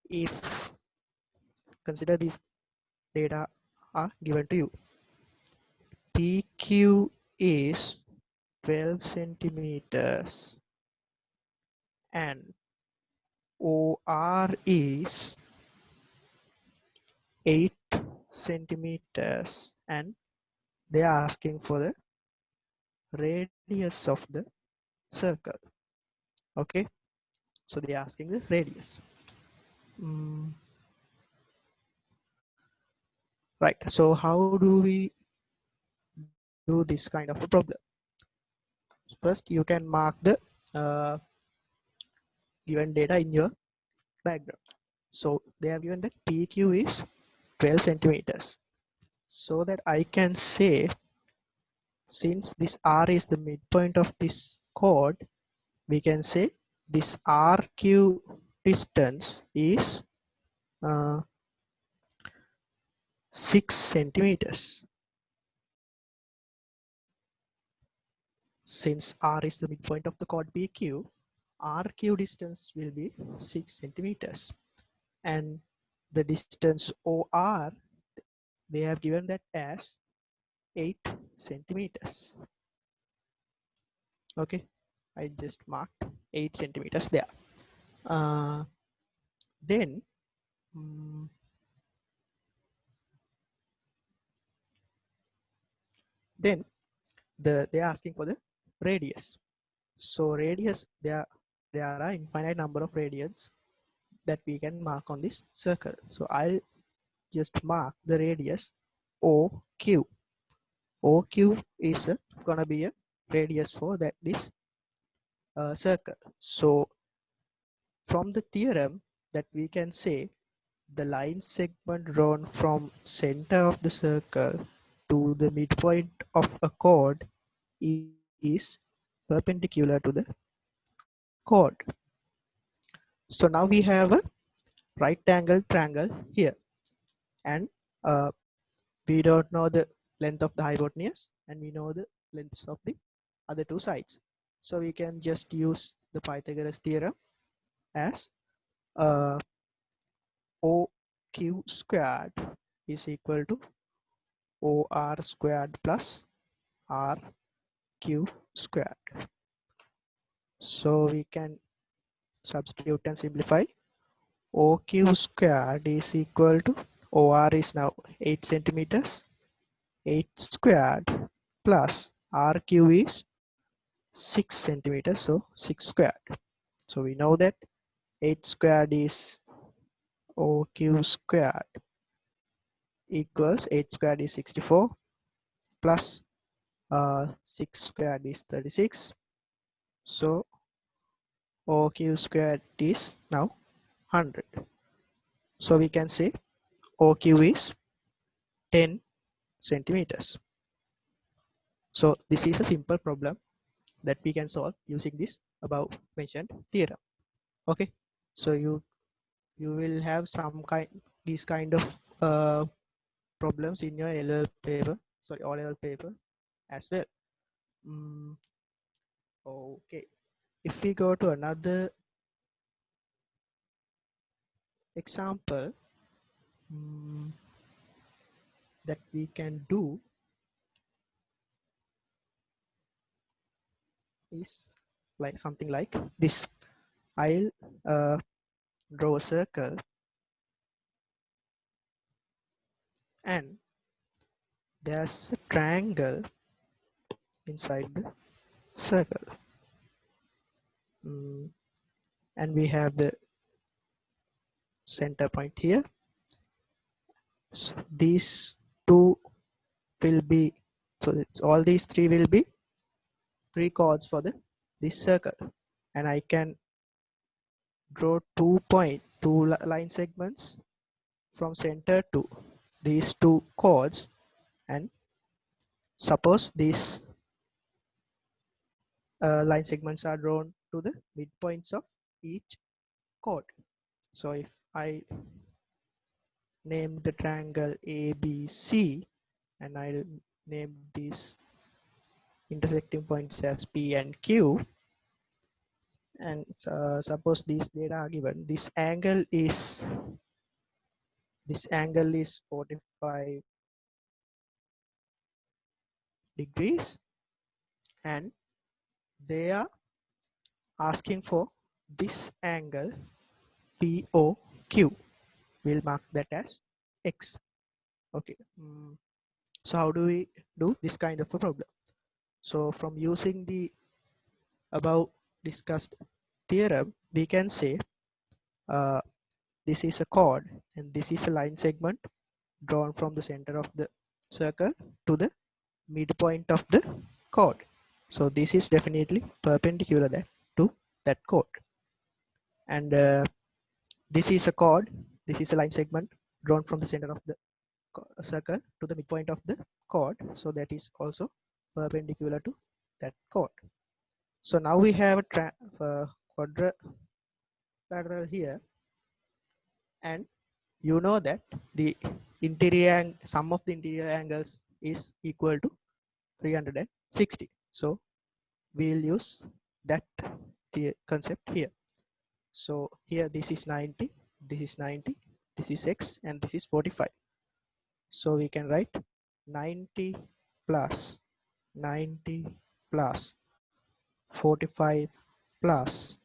If consider these data are given to you, PQ is 12 centimeters and OR is 8 centimeters, and they are asking for the radius of the circle. Okay, so they are asking the radius. Right, so how do we do this kind of a problem? First, you can mark the given data in your diagram. So they have given that PQ is 12 centimeters. So that I can say, since this R is the midpoint of this chord, we can say this RQ distance is 6 centimeters. Since R is the midpoint of the chord PQ, RQ distance will be 6 centimeters. And the distance OR, they have given that as 8 centimeters. Okay, I just marked 8 centimeters there. Then they are asking for the radius. So radius, there are infinite number of radians that we can mark on this circle. So I'll just mark the radius OQ. OQ is gonna be a radius for this circle. So from the theorem that we can say the line segment drawn from center of the circle to the midpoint of a chord is perpendicular to the chord. So now we have a right angle triangle here, and we don't know the length of the hypotenuse, and we know the lengths of the other two sides. So we can just use the Pythagoras theorem as OQ squared is equal to OR squared plus RQ squared. So we can substitute and simplify. OQ squared is equal to, OR is now 8 centimeters, 8 squared plus RQ is 6 centimeters, so 6 squared. So we know that 8 squared is OQ squared equals 8 squared is 64 plus 6 squared is 36. So OQ squared is now 100. So we can say OQ is 10 centimeters. So this is a simple problem that we can solve using this above mentioned theorem. Okay, so you will have these kind of problems in your O-level paper as well. Okay, if we go to another example that we can do is like something like this. I'll draw a circle, and there's a triangle inside the circle, and we have the center point here. So these two will be, so all these three will be 3 chords for this circle, and I can draw 2 line segments from center to these 2 chords, and suppose these line segments are drawn to the midpoints of each chord. So if I name the triangle ABC, and I'll name these intersecting points as P and Q, and suppose these data are given. This angle is 45 degrees, and they are asking for this angle POQ. We'll mark that as X. Okay. So how do we do this kind of a problem? So from using the above discussed theorem, we can say uh, this is a chord and this is a line segment drawn from the center of the circle to the midpoint of the chord. So this is definitely perpendicular to that chord. And this is a chord, this is a line segment drawn from the center of the circle to the midpoint of the chord. So that is also perpendicular to that chord. So now we have a quadrilateral here, and you know that the sum of the interior angles is equal to 360. So we'll use that concept here. So here this is 90, this is 90, this is X, and this is 45. So we can write 90 plus 90 plus 45 plus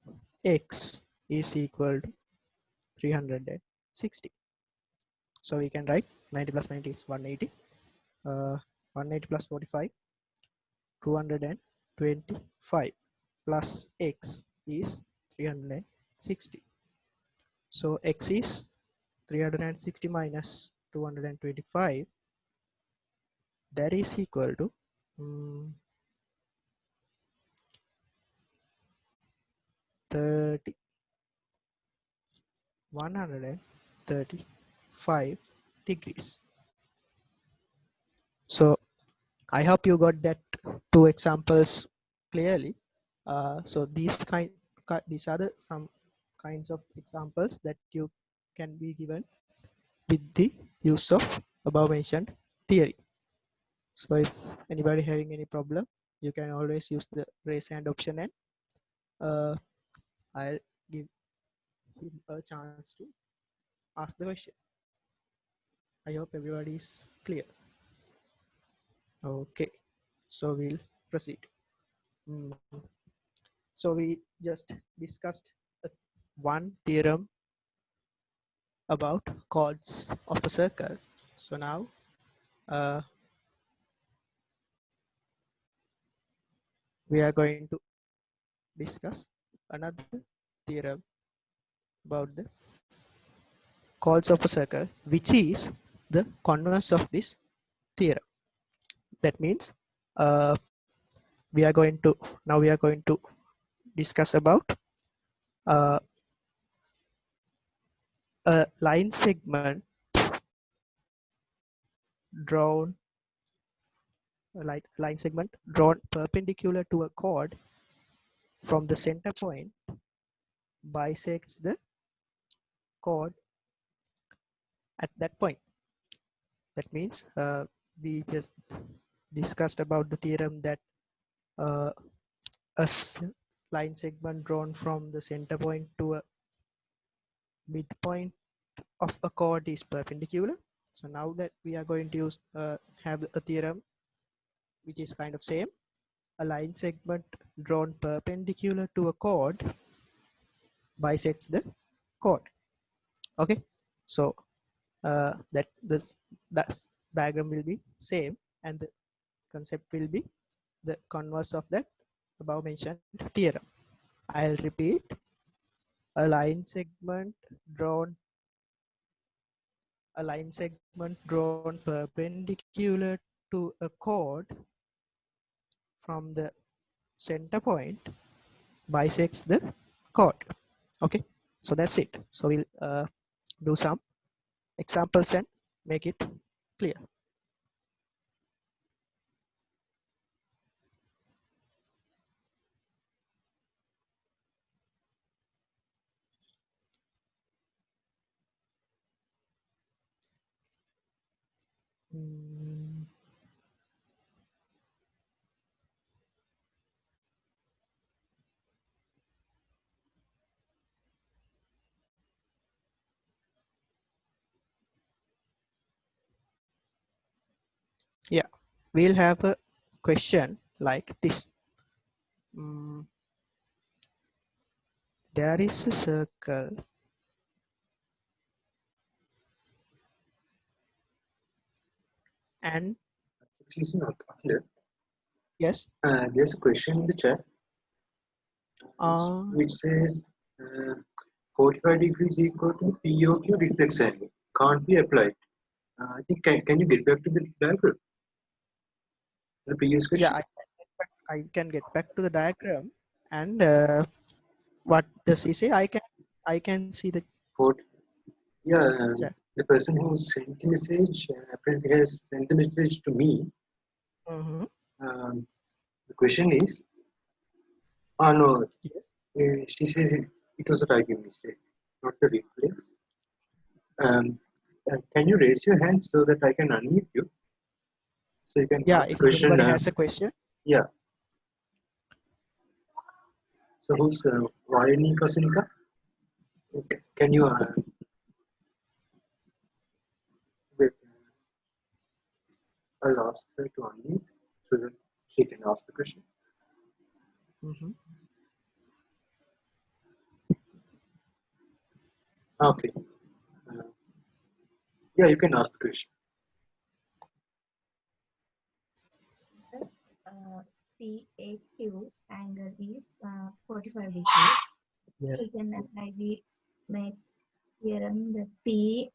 X is equal to 360. So we can write 90 plus 90 is 180. 180 plus 45, 225 plus X is 360. So X is 360 minus 225. That is equal to 135 degrees. So I hope you got that two examples clearly. So these are some kinds of examples that you can be given with the use of above mentioned theory. So if anybody having any problem, you can always use the raise hand option, and I'll give him a chance to ask the question. I hope everybody is clear. Okay, so we'll proceed. So we just discussed one theorem about chords of a circle. So now we are going to discuss another theorem about the chords of a circle, which is the converse of this theorem. That means we are going to discuss about a line segment drawn perpendicular to a chord from the center point bisects the chord at that point. That means we just discussed about the theorem that a line segment drawn from the center point to a midpoint of a chord is perpendicular. So now that we are going to have a theorem which is kind of same. A line segment drawn perpendicular to a chord bisects the chord. Okay, so this diagram will be same, and the concept will be the converse of that above mentioned theorem. I'll repeat: a line segment drawn perpendicular to a chord from the center point bisects the chord. Okay, so that's it. So we'll do some examples and make it clear. Yeah, we'll have a question like this. Mm, there is a circle and Excuse me, Akhil. yes, There's a question in the chat uh, which says 45 degrees equal to POQ reflex angle. Can't be applied. I think can you get back to the diagram? The previous yeah, question. I can get back to the diagram and what does he say? I can see the For yeah, chat. the person who sent the message apparently has sent the message to me. Mm-hmm. Um, the question is, oh no, Yes. she says it was a typing mistake, not the reflex. Can you raise your hand so that I can unmute you so you can Yeah, ask the if question? anybody has a question. Yeah. So who's Vayani Kosinka? Can you wait? I'll ask her to unmute so that she can ask the question. Mm-hmm. Okay. Uh, yeah, you can ask the question. PAQ angle is 45 degrees. Yeah. We can apply the make theorem that P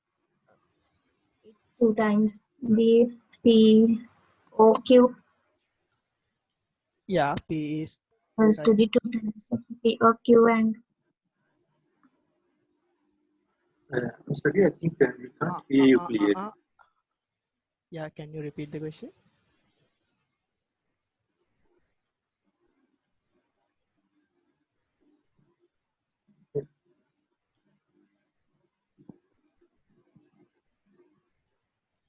is 2 times the POQ Yeah, P is equals to the times 2 times of the POQ and I'm sorry, I think we can't hear you clearly. Yeah, can you repeat the question?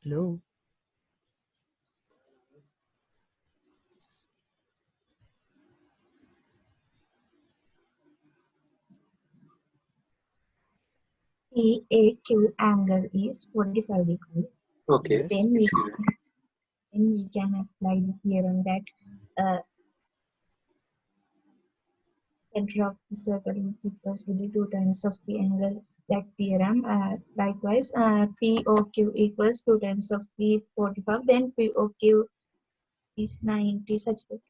Hello. PAQ angle is 45 degrees. Okay, Yes. Then it's clear. we can apply the theorem that center of the circle is equals to the 2 times of the angle. That theorem. Likewise, POQ equals 2 times of the 45. Then POQ is 90 such that.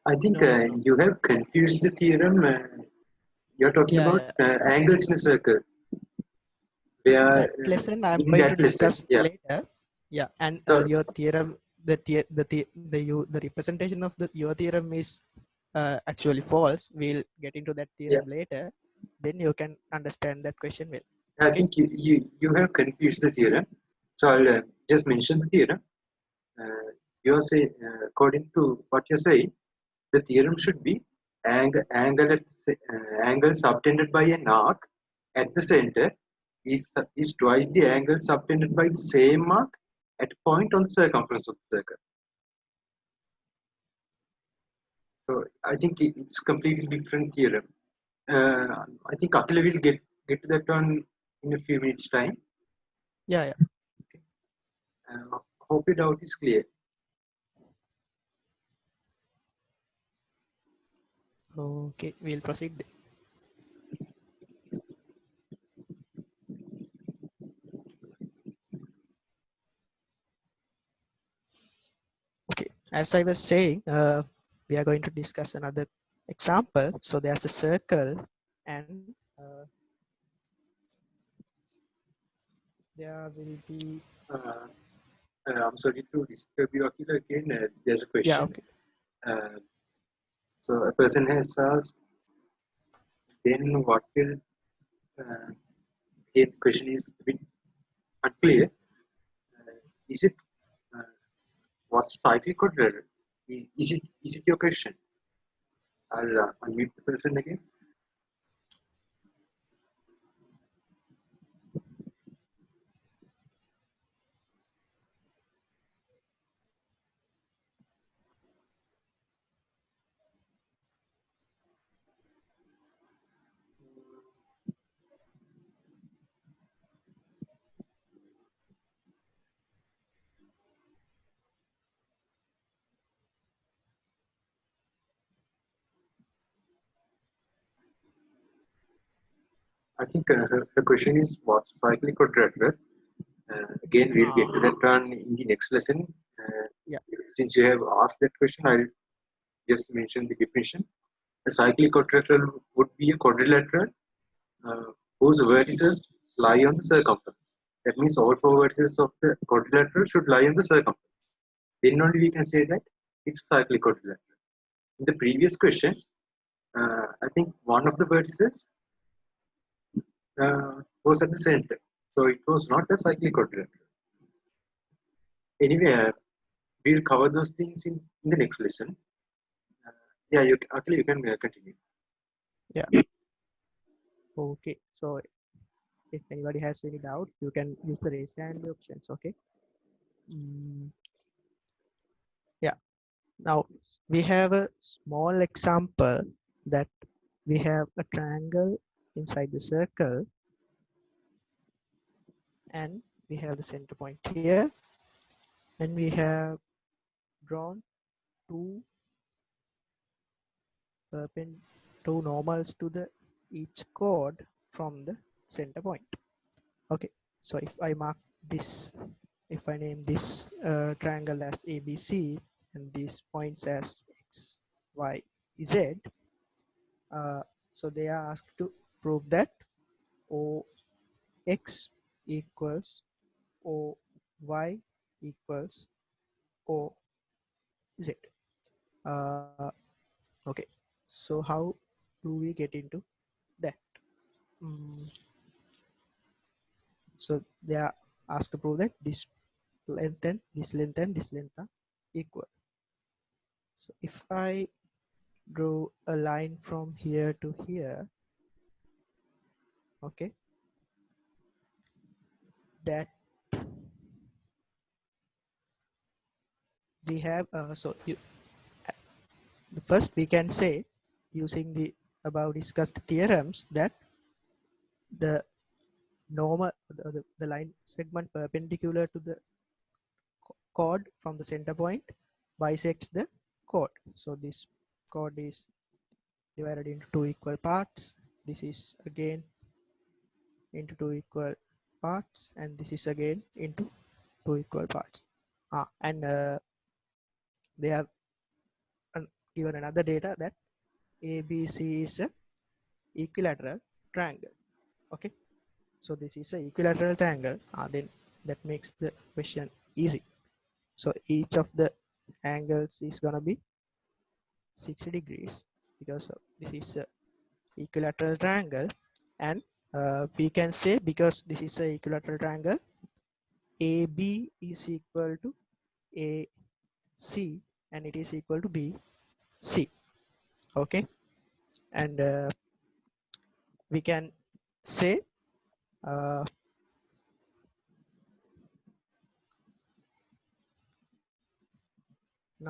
I think No. you have confused the theorem. You're talking Yeah, about yeah. angles in a circle. They are That lesson I'm in going to that lesson. discuss Yeah. later. Yeah, and So your theorem, the representation of your theorem is actually false. We'll get into that yeah, theorem later. Then you can understand that question well. I Okay. think you have confused the theorem. So I'll just mention the theorem. You're saying, according to what you're saying, the theorem should be angle subtended by an arc at the center is twice the angle subtended by the same arc at a point on the circumference of the circle. So I think it's completely different theorem. I think Akila will get to that one in a few minutes time. Yeah, yeah. Hope your doubt is clear. Okay, we'll proceed. Okay, as I was saying, we are going to discuss another example. So there's a circle and there will be, Uh, I'm sorry to disturb you, Akila. Again, there's a yeah, question. okay. Uh, so a person has asked, then what will, uh, again, the question is a bit unclear. Is it, uh, what's cyclic or rare? Is it your question? I'll unmute the person again. I think her question is what's cyclic quadrature. Again, we'll get to that one in the next lesson. Yeah. Since you have asked that question, I'll just mention the definition. A cyclic quadrilateral would be a quadrilateral whose vertices lie on the circumference. That means all four vertices of the quadrilateral should lie on the circumference. Then only we can say that it's cyclic quadrilateral. In the previous question, I think one of the vertices was at the center. So it was not a cyclic quadrilateral. Anyway, we'll cover those things in the next lesson. Yeah, you can continue. Yeah. Okay. So if anybody has any doubt, you can use the raise hand options. Okay. Yeah. Now we have a small example that we have a triangle inside the circle, and we have the center point here, and we have drawn two normals to the each chord from the center point. Okay, so if I mark this, if I name this triangle as ABC and these points as X, Y, Z, so they are asked to prove that OX equals OY equals OZ. Okay, so how do we get into that? So they are asked to prove that this length and this length and this length are equal. So if I draw a line from here to here, okay, that we have first we can say, using the above discussed theorems, that the normal the line segment perpendicular to the chord from the center point bisects the chord. So this chord is divided into two equal parts. This is again into two equal parts, and this is again into two equal parts. And they have given another data that ABC is a equilateral triangle. Okay, so this is a equilateral triangle. Then that makes the question easy. So each of the angles is gonna be 60 degrees because this is a equilateral triangle, and we can say, because this is a equilateral triangle, AB is equal to AC and it is equal to BC. Okay, and we can say now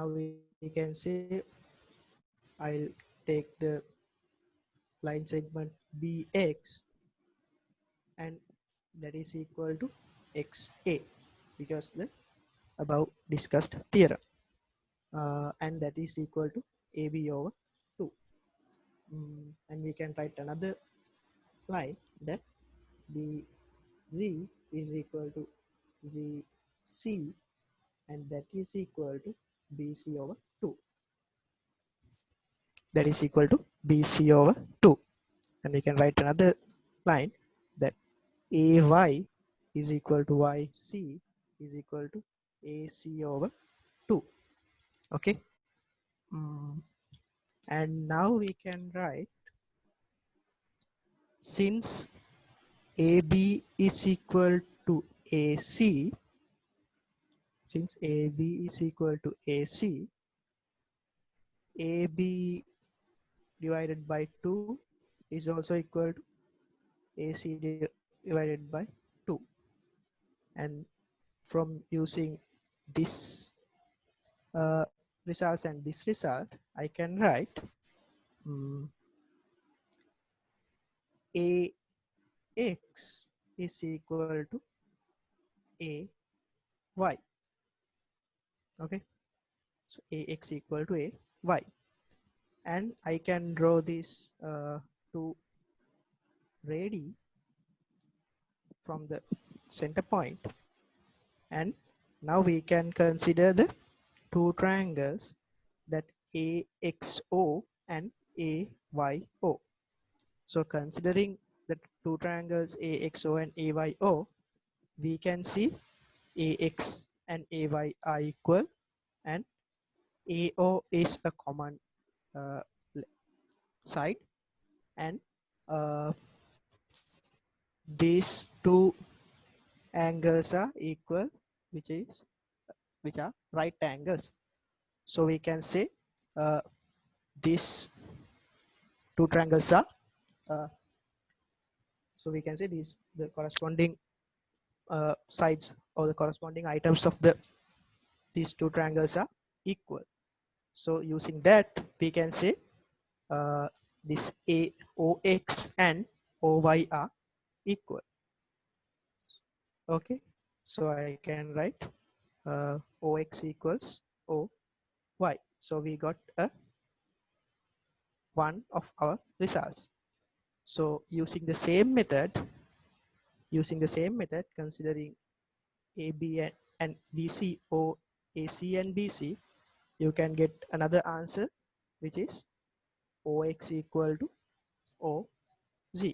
we can say I'll take the line segment BX, and that is equal to XA because the above discussed theorem, and that is equal to AB over 2. And we can write another line that BZ is equal to ZC, and that is equal to BC over 2. That is equal to BC over 2. And we can write another line that AY is equal to YC is equal to AC over 2. Okay. And now we can write, since AB is equal to AC, since AB is equal to AC, AB divided by 2 is also equal to AC divided by 2. And from using this results and this result, I can write AX is equal to AY. Okay, so AX equal to AY, and I can draw these two ready from the center point, and now we can consider the two triangles, that AXO and AYO. So considering the two triangles AXO and AYO, we can see AX and AY are equal, and AO is a common uh, side, and uh, these two angles are equal, which are right angles. So we can say these two triangles are uh, so we can say these the corresponding sides or the corresponding items of these two triangles are equal. So using that, we can say this AOX and OY are equal. Okay, so I can write OX equals OY. So we got one of our results. So using the same method, considering AB and BC, or AC and BC, you can get another answer, which is OX equal to OZ.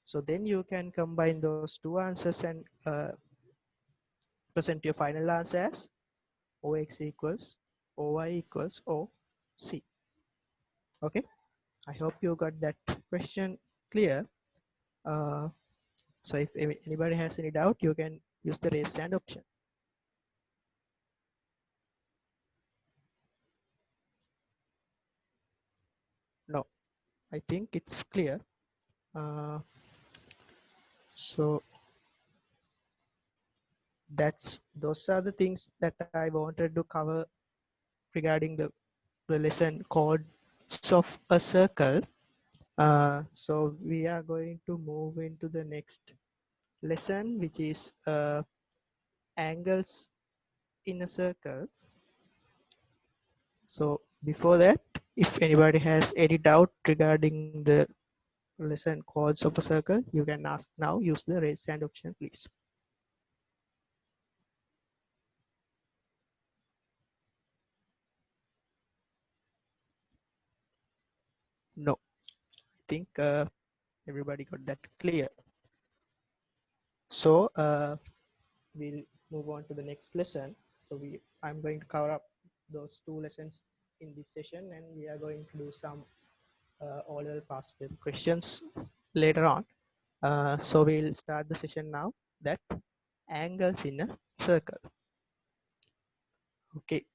So then you can combine those two answers and present your final answer as OX equals OY equals OC. Okay, I hope you got that question clear. So if anybody has any doubt, you can use the raise hand option. No, I think it's clear. So those are the things that I wanted to cover regarding the lesson chords of a circle. So we are going to move into the next lesson, which is angles in a circle. So before that, if anybody has any doubt regarding the lesson chords of a circle, you can ask now. Use the raise hand option, please. No, I think everybody got that clear. So we'll move on to the next lesson. So I'm going to cover up those two lessons in this session, and we are going to do some oral past paper questions later on. So we'll start the session now, that angles in a circle. Okay.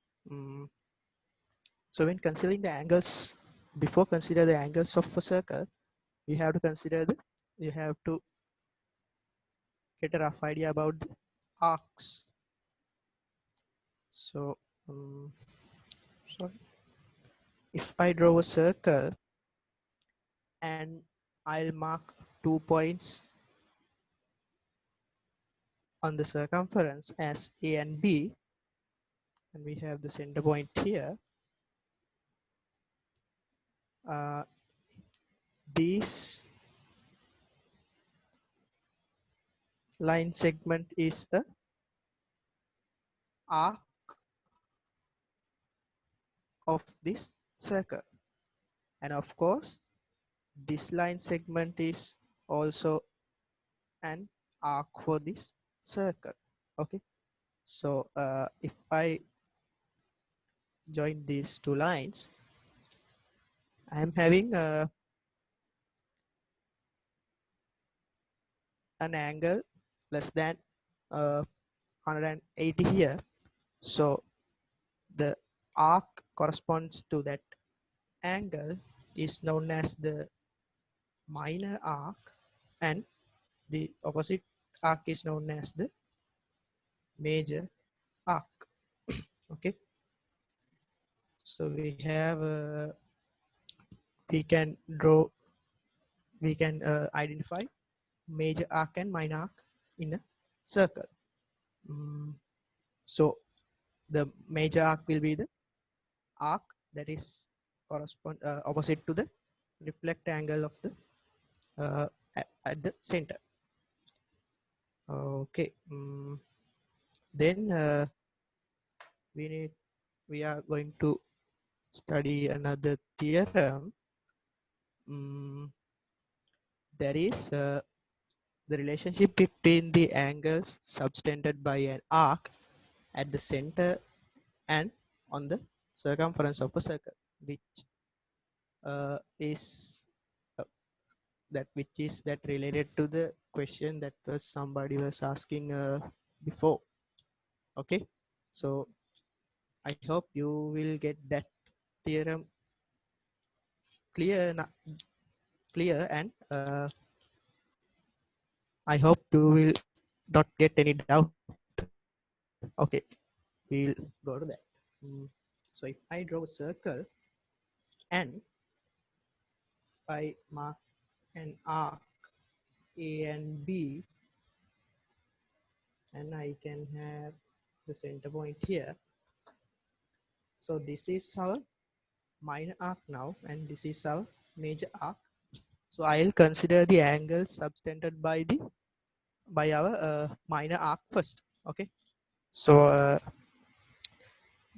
So when considering the angles, before consider the angles of a circle, you have to get a rough idea about the arcs. So sorry, if I draw a circle and I'll mark 2 points on the circumference as A and B, and we have the center point here. This line segment is a arc of this circle, and of course this line segment is also an arc for this circle. Okay, so if I join these two lines, I am having an angle less than 180 here. So the arc corresponds to that angle is known as the minor arc, and the opposite arc is known as the major arc. Okay, so we have we can identify major arc and minor arc in a circle. So the major arc will be the arc that is opposite to the reflect angle of the at the center. Okay. Then we are going to study another theorem. That is the relationship between the angles subtended by an arc at the center and on the circumference of a circle, which is that related to the question that was somebody was asking before. Okay, so I hope you will get that theorem clear, and I hope you will not get any doubt. Okay, we'll go to that. So if I draw a circle and I mark an arc A and B, and I can have the center point here. So this is our minor arc now, and this is our major arc. So I'll consider the angle subtended by our minor arc first. Okay, so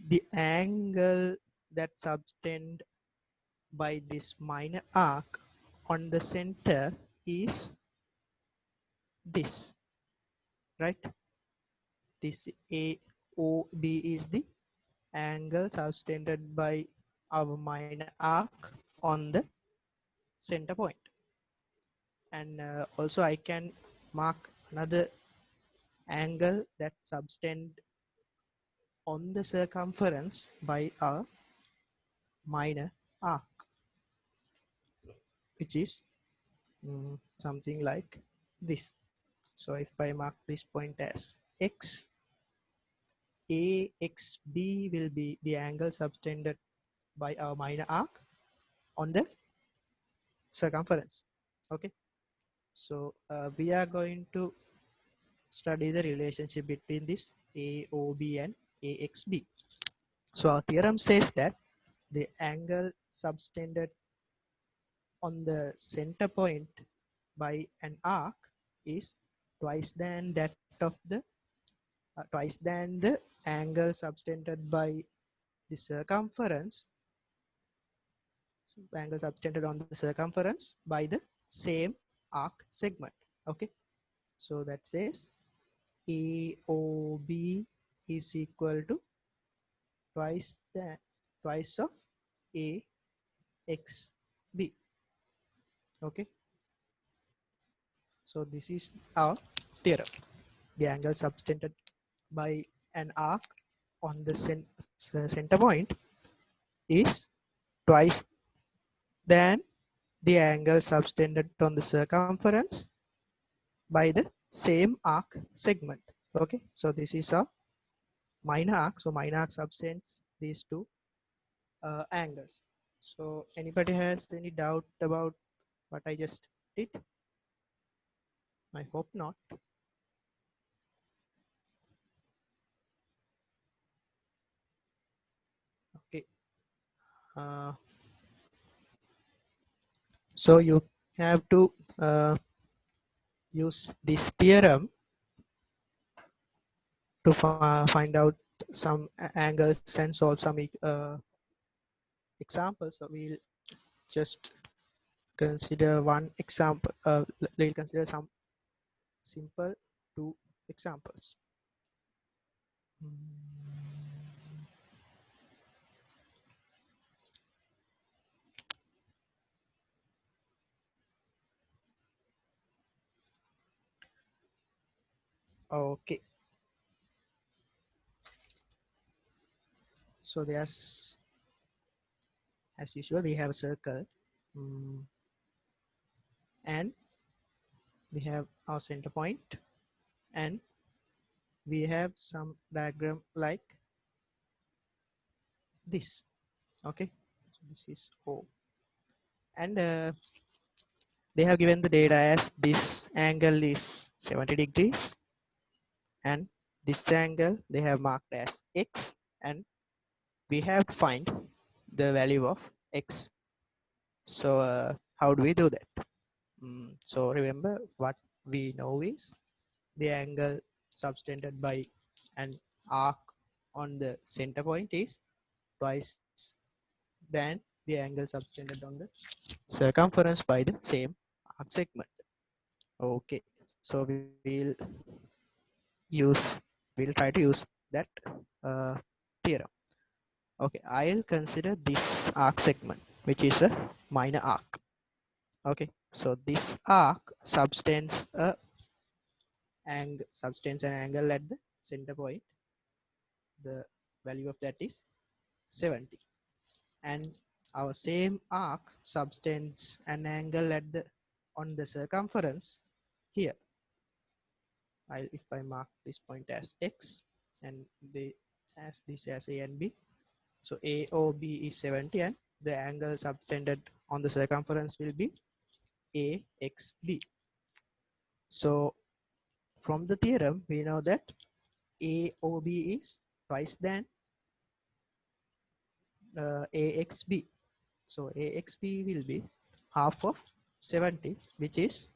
the angle that subtend by this minor arc on the center is this, right? This AOB is the angle subtended by our minor arc on the center point. And also I can mark another angle that subtend on the circumference by our minor arc, which is something like this. So if I mark this point as X, AXB will be the angle subtended by our minor arc on the circumference. Okay, so we are going to study the relationship between this AOB and AXB. So our theorem says that the angle subtended on the center point by an arc is twice than the angle subtended by the circumference, angle subtended on the circumference by the same arc segment. Okay, so that says AOB is equal to twice of AXB. Okay, so this is our theorem. The angle subtended by an arc on the center point is twice than the angle subtended on the circumference by the same arc segment. Okay, so this is a minor arc. So minor arc subtends these two angles. So anybody has any doubt about what I just did? I hope not. Okay. So you have to use this theorem to find out some angles and solve some examples. So we'll just consider one example. We'll consider some simple two examples. Okay. So there's, as usual, we have a circle, and we have our center point, and we have some diagram like this. Okay, so this is O, and they have given the data as this angle is 70 degrees, and this angle they have marked as X, and we have to find the value of X. So how do we do that? So remember what we know is the angle subtended by an arc on the center point is twice than the angle subtended on the circumference by the same arc segment. Okay, so we'll try to use that theorem. Okay, I'll consider this arc segment, which is a minor arc. Okay, so this arc subtends an angle at the center point. The value of that is 70, and our same arc subtends an angle at the on the circumference here. If I mark this point as x and as this as a and b, so AOB is 70 and the angle subtended on the circumference will be AXB. So from the theorem we know that AOB is twice than AXB. So AXB will be half of 70, which is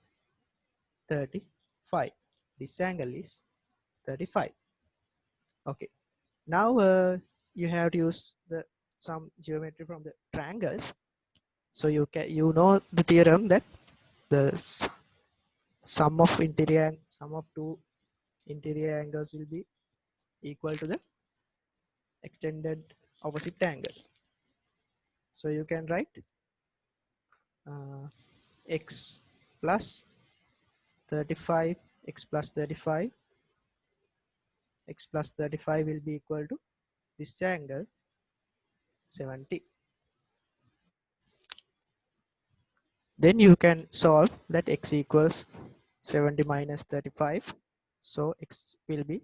35. This angle is 35. Okay. Now you have to use some geometry from the triangles. So you know the theorem that the sum of two interior angles will be equal to the extended opposite angle. So you can write x plus 35, x plus 35, x plus 35 will be equal to this angle 70. Then you can solve that x equals 70 minus 35. So x will be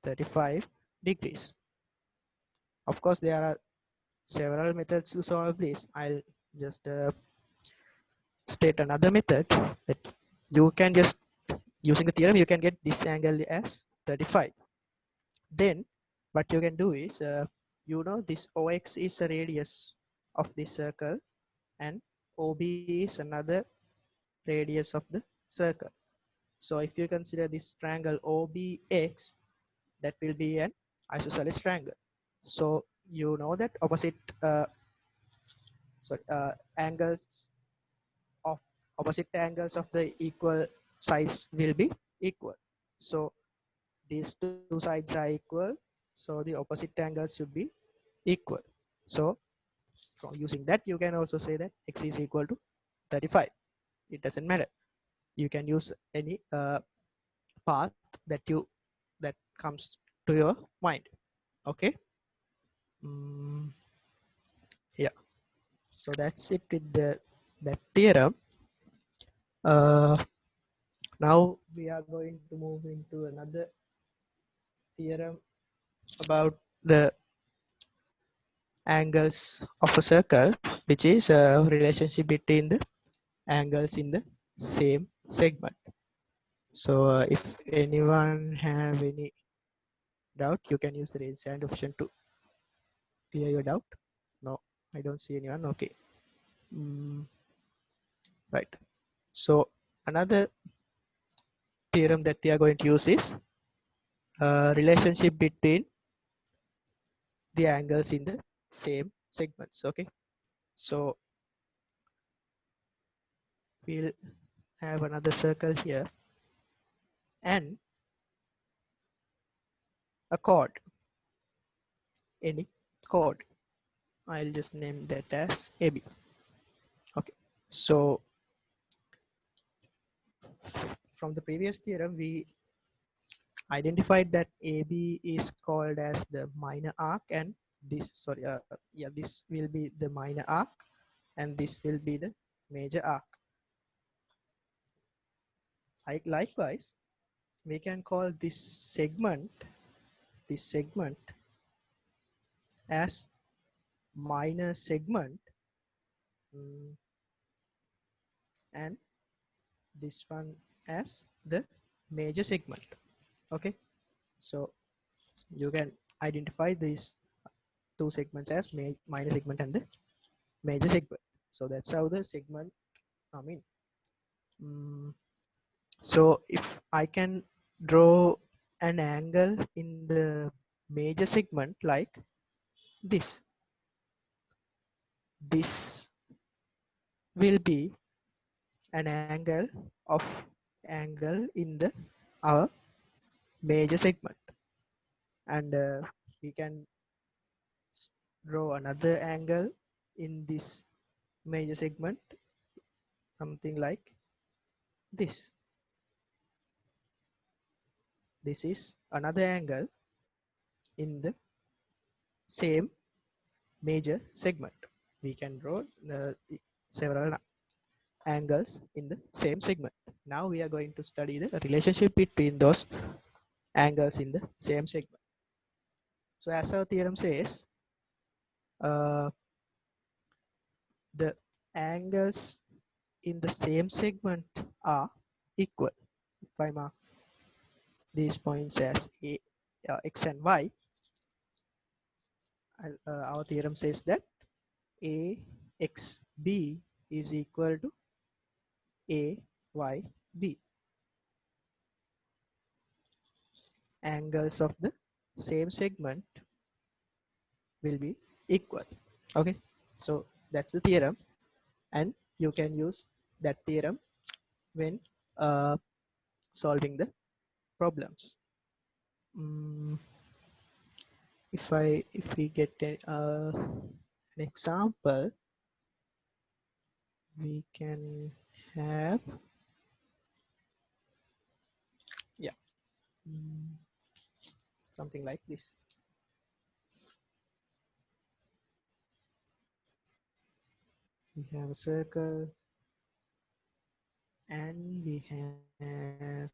35 degrees. Of course, there are several methods to solve this. I'll just state another method that you can just, using the theorem, you can get this angle as 35. Then what you can do is, you know, this OX is a radius of this circle and OB is another radius of the circle. So if you consider this triangle OBX, that will be an isosceles triangle. So you know that angles of opposite angles of the equal sides will be equal. So these two sides are equal, so the opposite angles should be equal. So from using that, you can also say that x is equal to 35. It doesn't matter. You can use any path that comes to your mind. Okay. Yeah. So that's it with that theorem. Now we are going to move into another theorem about the angles of a circle, which is a relationship between the angles in the same segment. So if anyone have any doubt, you can use the raise hand option to clear your doubt. No, I don't see anyone. Okay. Right. So another theorem that we are going to use is relationship between the angles in the same segments. Okay. So we'll have another circle here and a chord, any chord. I'll just name that as AB. Okay. So from the previous theorem, we identified that AB is called as the minor arc, and this will be the minor arc and this will be the major arc. Likewise, we can call this segment as minor segment, and this one as the major segment. Okay, so you can identify these two segments as minor segment and the major segment. So that's how the segment come in. Mm, so if I can draw an angle in the major segment like this, this will be an angle in the our major segment, and we can draw another angle in this major segment, something like this. This is another angle in the same major segment. We can draw several angles in the same segment. Now we are going to study the relationship between those angles in the same segment. So as our theorem says, uh, the angles in the same segment are equal. If I mark these points as x and y, our theorem says that AXB is equal to AYB. Angles of the same segment will be equal. Okay, so that's the theorem, and you can use that theorem when solving the problems. If we get an example, we can have, yeah, something like this. We have a circle and we have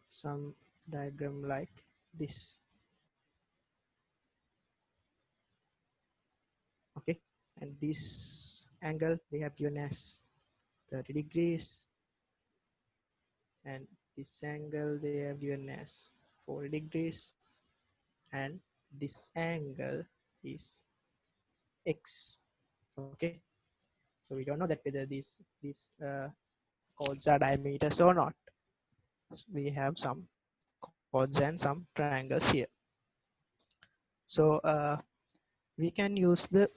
some diagram like this. Okay, and this angle they have given as 30 degrees, and this angle they have given as 40 degrees, and this angle is x. Okay, so we don't know that whether these chords are diameters or not. So we have some chords and some triangles here. So we can use the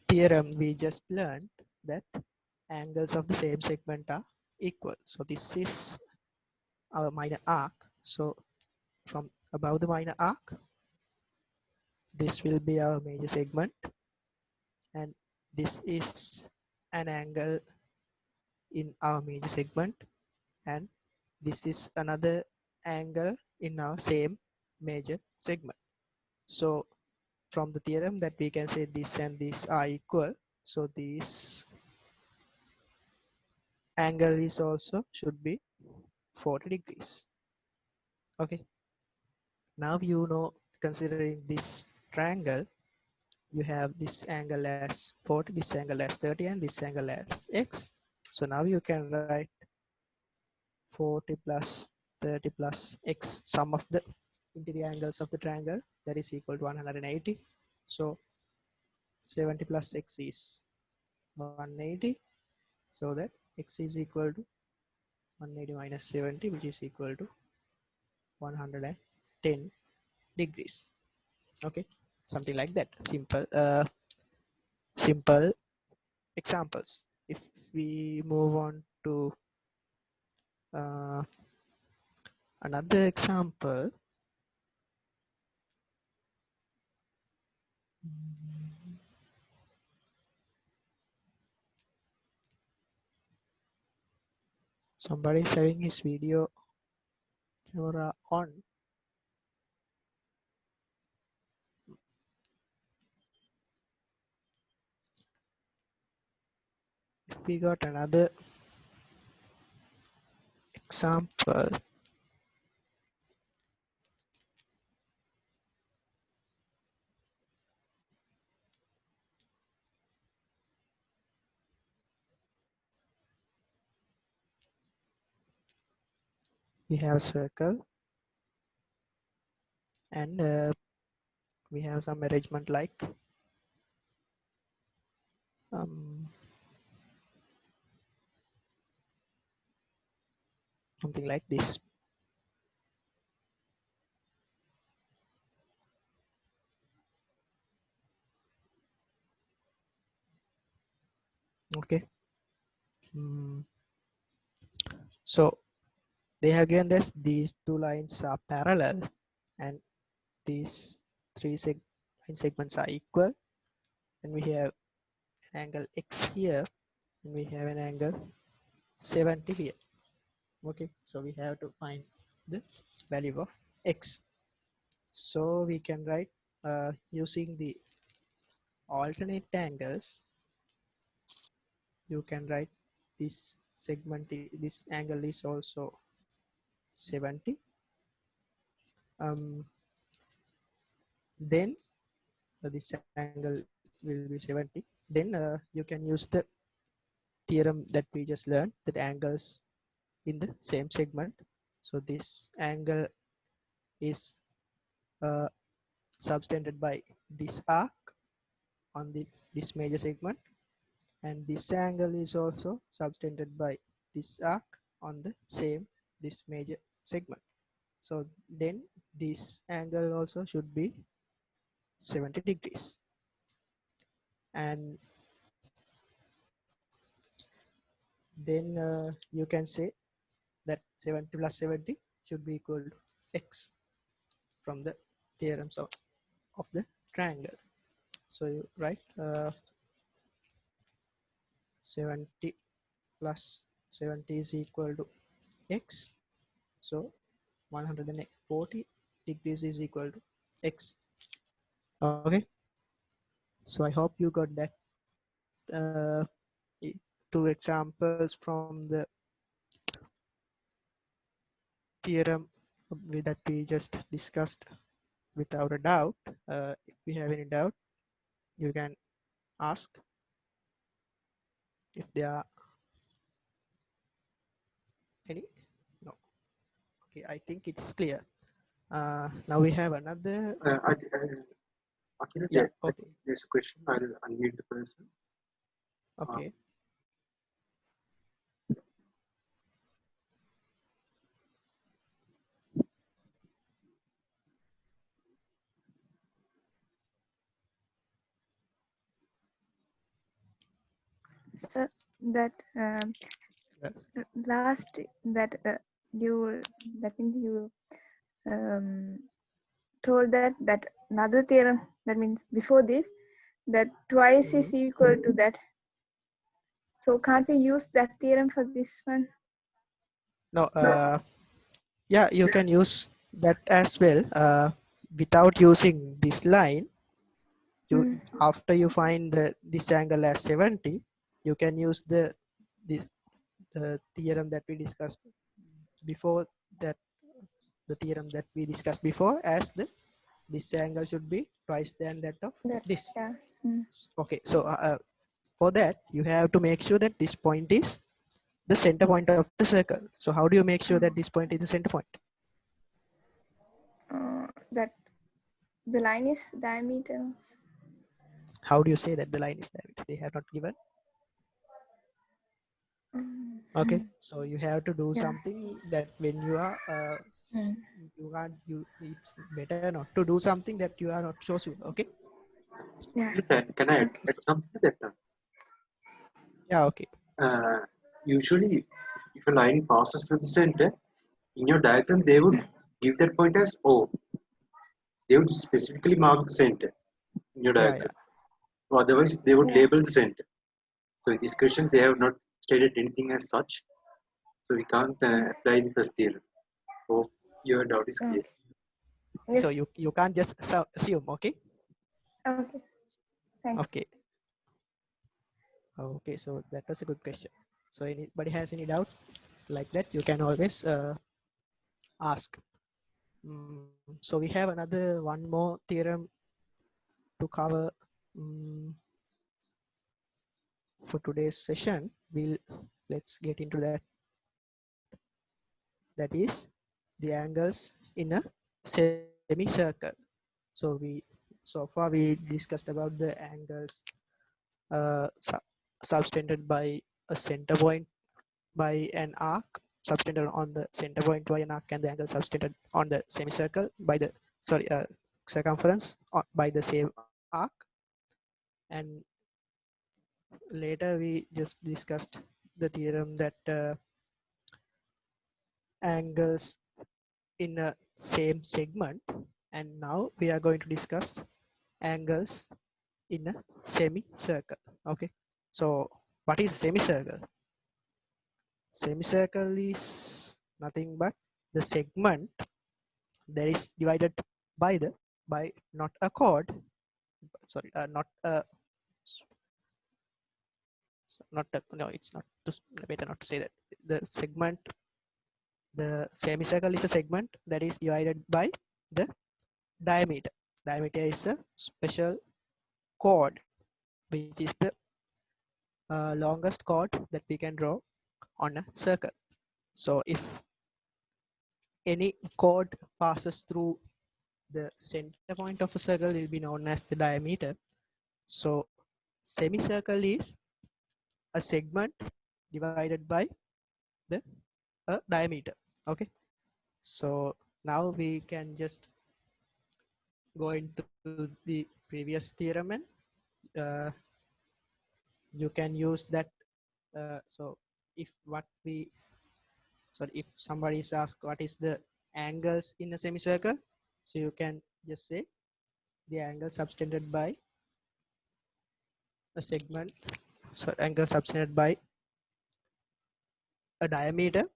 theorem we just learned, that angles of the same segment are equal. So this is our minor arc. So from above the minor arc, this will be our major segment, and this is an angle in our major segment, and this is another angle in our same major segment. So from the theorem that we can say this and this are equal, so this angle is also should be 40 degrees. Okay, now you know, considering this triangle, you have this angle as 40, this angle as 30, and this angle as x. So now you can write 40 plus 30 plus x, sum of the interior angles of the triangle, that is equal to 180. So 70 plus x is 180. So that x is equal to 180 minus 70, which is equal to 110 degrees. Okay, something like that. Simple examples. If we move on to another example, somebody is having his video camera on. If we got another example, we have a circle, and we have some arrangement like something like this. Okay. So they have given this, these two lines are parallel and these line segments are equal, and we have an angle x here and we have an angle 70 here. Okay, so we have to find the value of x. So we can write using the alternate angles, you can write this segment, this angle is also 70. Then this angle will be 70. Then you can use the theorem that we just learned, that angles in the same segment. So this angle is subtended by this arc on this major segment, and this angle is also subtended by this arc on the same this major segment. So then this angle also should be 70 degrees, and then you can say that 70 plus 70 should be equal to x from the theorems of the triangle. So you write 70 plus 70 is equal to x. So 140 degrees is equal to x. Okay. So I hope you got that two examples from the theorem that we just discussed without a doubt. If you have any doubt, you can ask if there are any. No. Okay, I think it's clear. Now we have another. Akila, Yeah. I Okay. think there's a question. I'll unmute the person. Okay. So that Yes. last that you that means you told that another theorem, that means before this, that twice is equal to that. So can't we use that theorem for this one? No. Yeah, you can use that as well. Without using this line, you after you find this angle as 70, you can use the theorem that we discussed before, that the theorem that we discussed before, as this angle should be twice than that of this. Yeah. Okay, so for that you have to make sure that this point is the center point of the circle. So how do you make sure that this point is the center point? That the line is diameter. How do you say that the line is diameter? They have not given. Okay, so you have to do something that when you are it's better not to do something that you are not so sure. Okay. Yeah. Can I add something to that? Yeah. Okay. Usually, if a line passes through the center, in your diagram they would give that point as O. They would specifically mark the center in your diagram. Yeah. Otherwise, they would label the center. So in this question, they have not stated anything as such. So we can't apply the first theorem. Hope your doubt is clear. So you can't just assume. Okay. Okay. Thank you. Okay. Okay. So that was a good question. So anybody has any doubt like that, you can always ask. So we have one more theorem to cover for today's session. Let's get into that. That is the angles in a semicircle. So far we discussed about the angles subtended by a center point by an arc subtended on the center point by an arc, and the angle subtended on the semicircle by the circumference by the same arc. And later we just discussed the theorem that angles in a same segment, and now we are going to discuss angles in a semicircle. Okay, so what is a semicircle? Semicircle is nothing but the segment that is divided by not a chord, no, it's not to, better not to say that. The segment, the semicircle is a segment that is divided by the diameter. Diameter is a special chord, which is the longest chord that we can draw on a circle. So if any chord passes through the center point of a circle, it will be known as the diameter. So semicircle is a segment divided by the diameter. Okay, so now we can just go into the previous theorem, and you can use that. So if if somebody is asked what is the angles in a semicircle, so you can just say the angle subtended by a segment, so angle subtended by a diameter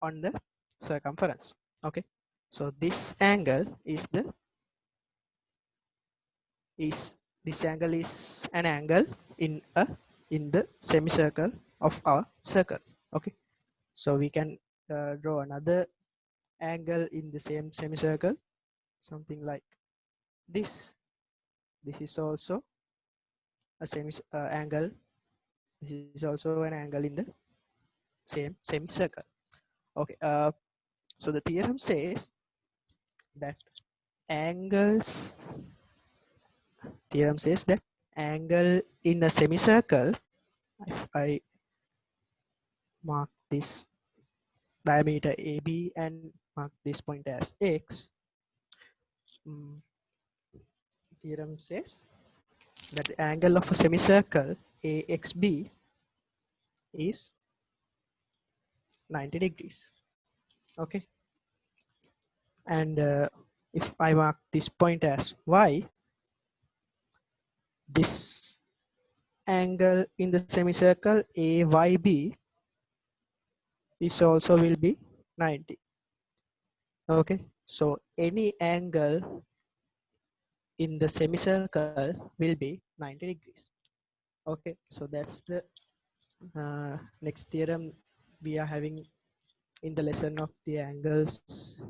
on the circumference. Okay, so this angle is this angle is an angle in the semicircle of our circle. Okay, so we can draw another angle in the same semicircle, something like this. This is also a angle. This is also an angle in the same semicircle. Okay, so the theorem says that angle in a semicircle, if I mark this diameter AB and mark this point as X, theorem says that the angle of a semicircle AXB is 90 degrees. Okay, and if I mark this point as Y, this angle in the semicircle AYB is also will be 90. Okay, so any angle in the semicircle will be 90 degrees. Okay, so that's the next theorem we are having in the lesson of the angles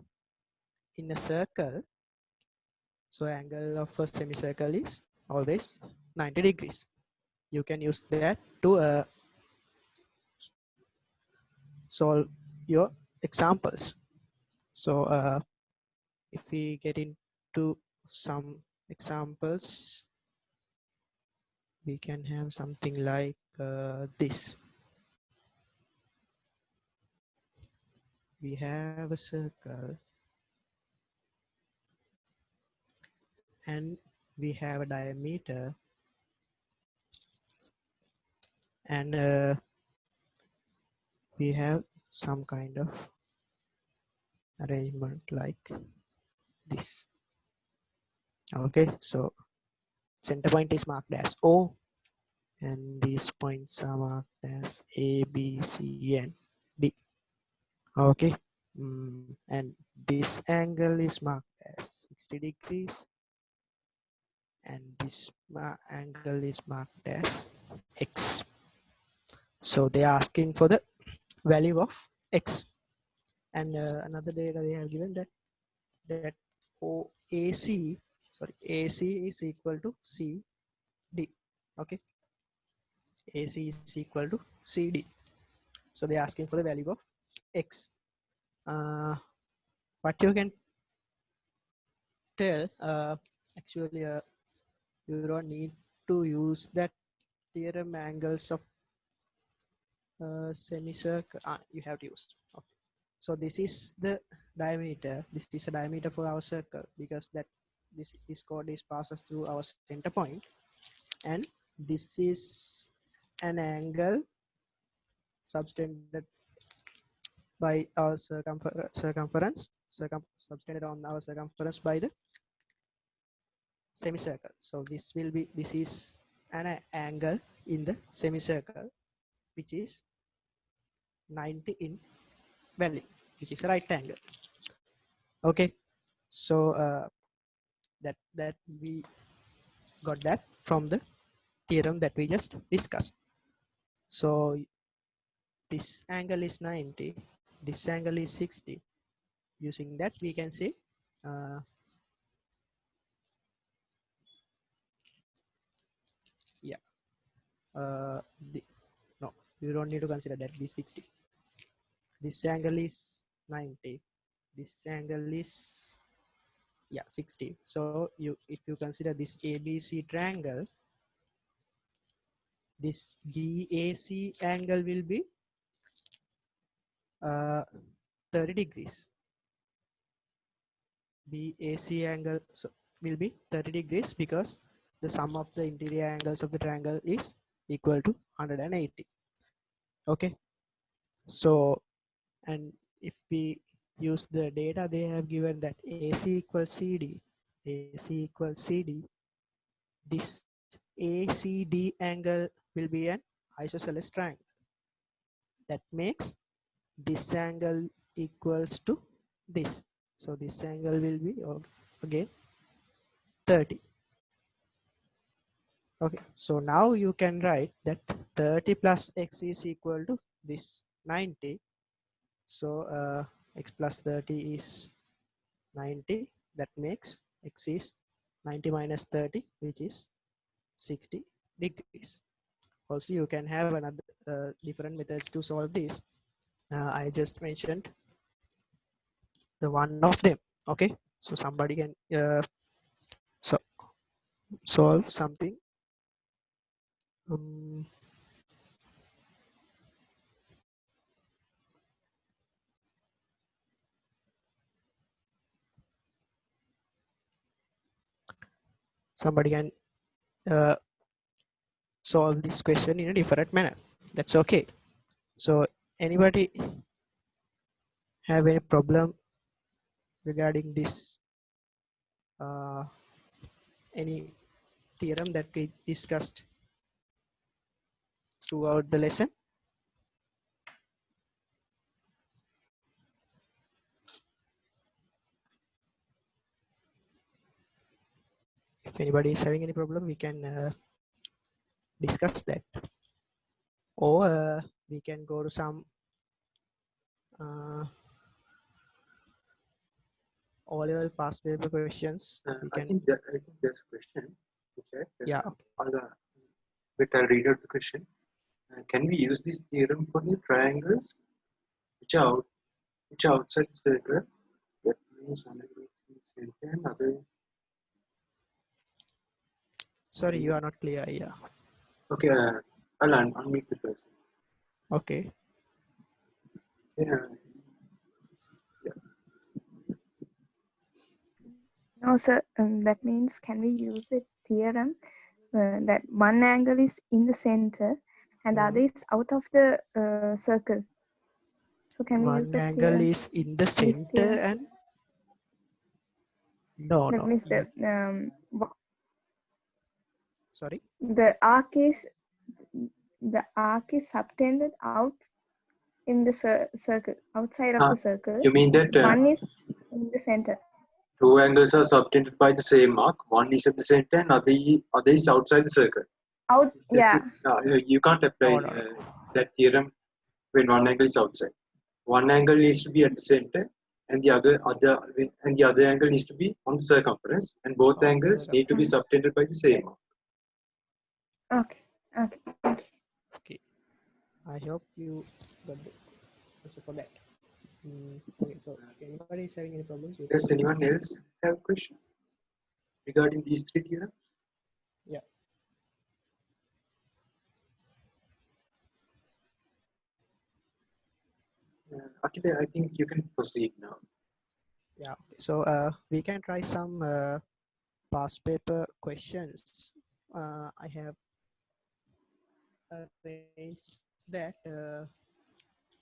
in a circle. So angle of a semicircle is always 90 degrees. You can use that to solve your examples. So if we get into some examples, we can have something like this. We have a circle and we have a diameter, and we have some kind of arrangement like this. Okay, so center point is marked as O, and these points are marked as A, B, C, and D. Okay, and this angle is marked as 60 degrees, and this angle is marked as X. So they are asking for the value of X, and another data they have given that AC is equal to CD. Okay, AC is equal to CD. So they are asking for the value of X. What you can tell, actually you don't need to use that theorem angles of semicircle. You have to use. Okay. So this is the diameter. This is a diameter for our circle, because that this chord is passes through our center point, and this is an angle subtended by our circumference, subtended on our circumference by the semicircle. So this is an angle in the semicircle, which is 90 in value, which is a right angle. Okay, so that we got that from the theorem that we just discussed. So this angle is 90, this angle is 60. Using that, we can say no, you don't need to consider that. This 60. This angle is 90. This angle is 60. So if you consider this ABC triangle, this BAC angle will be 30 degrees. BAC angle will be 30 degrees because the sum of the interior angles of the triangle is equal to 180. Okay, so, and if we use the data they have given, that AC equals CD, this ACD angle will be an isosceles triangle. That makes this angle equals to this. So this angle will be again 30. Okay, so now you can write that 30 plus x is equal to this 90. So x plus 30 is 90. That makes x is 90 minus 30, which is 60 degrees. Also, you can have another different methods to solve this. I just mentioned the one of them. Okay, so somebody can solve something. Somebody can solve this question in a different manner. That's okay. So anybody have any problem regarding this any theorem that we discussed throughout the lesson? If anybody is having any problem, we can discuss that, or we can go to some all-level past paper questions. I think there's a question. Yeah. But I'll read out the question. Can we use this theorem for the triangles which are outside the circle? That means one is and other. Sorry, you are not clear. Yeah. Okay, I'll unmute the person. Okay. Yeah. No, sir. That means can we use the theorem that one angle is in the center and the other is out of the circle? So can we use One the angle theorem? is in the center and no. That means Sorry. the arc is subtended out in the circle, outside of the circle. You mean that one is in the center? Two angles are subtended by the same arc. One is at the center and other is outside the circle. Out, yeah. You can't apply that theorem when one angle is outside. One angle needs to be at the center, and the other angle needs to be on the circumference, and both angles need to be subtended by the same arc. Okay. I hope you got the answer for that. Okay, so if anybody is having any problems, Does anyone else have a question regarding these three theorems? Yeah. Okay, I think you can proceed now. Yeah. Okay. So we can try some past paper questions. I have arranged that.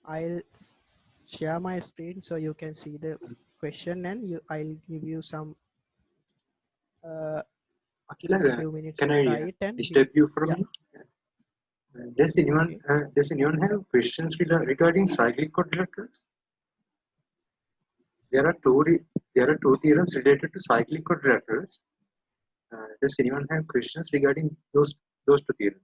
I'll share my screen so you can see the question, and I'll give you some Akila, few minutes can to I try it, and disturb you for a yeah. minute? Does anyone have questions regarding cyclic quadrilaterals? There are two theorems related to cyclic quadrilaterals. Does anyone have questions regarding those two theorems?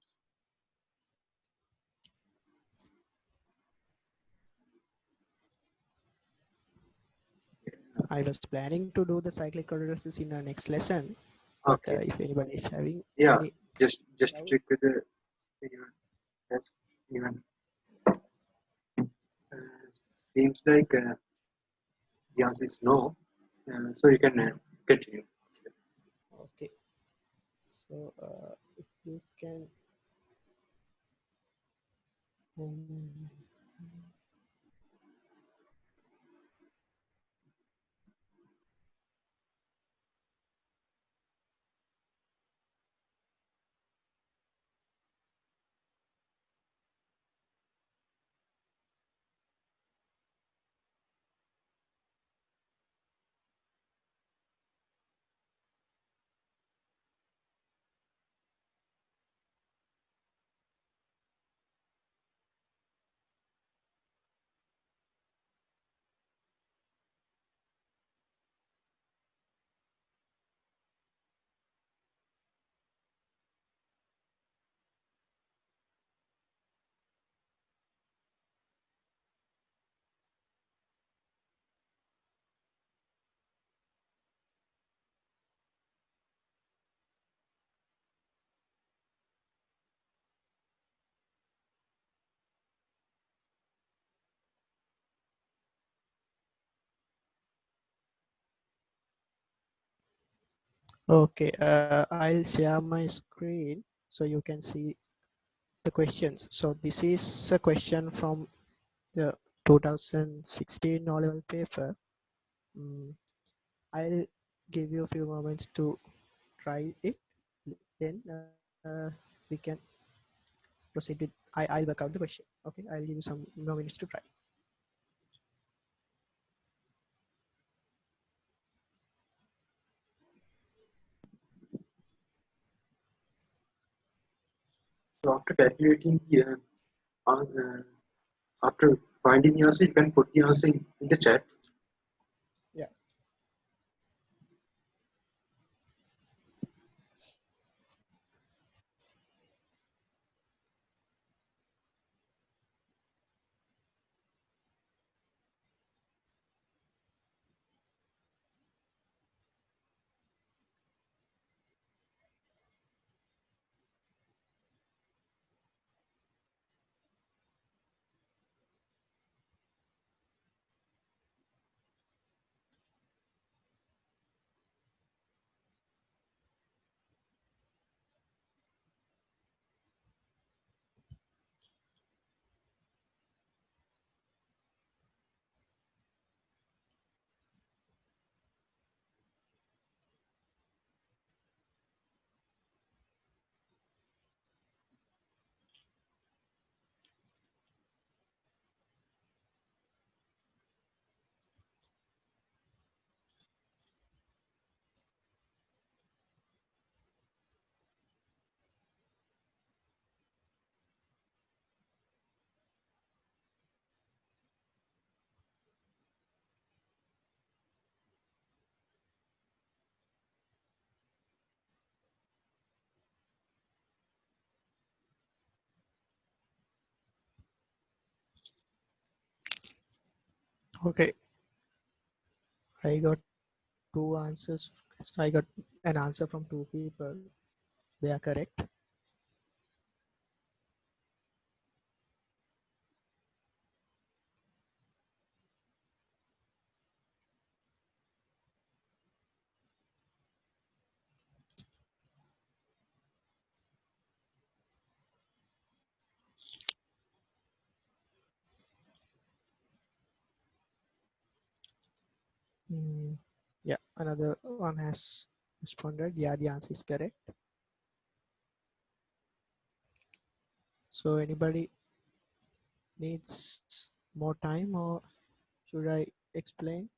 I was planning to do the cyclic quadrilaterals in our next lesson, but Okay. if anybody is having Yeah, any just to doubt, check whether anyone has even. Seems like the answer is no. So you can continue. okay. So if you can. um, Okay, I'll share my screen so you can see the questions. So this is a question from the 2016 O-level paper. I'll give you a few moments to try it. Then we can proceed with. I'll work out the question. Okay, I'll give you some more minutes to try. So after calculating after finding the answer, you can put the answer in the chat. Yeah. Okay, I got two answers. So I got an answer from two people. They are correct. Yeah, another one has responded. Yeah, the answer is correct. So anybody needs more time, or should I explain?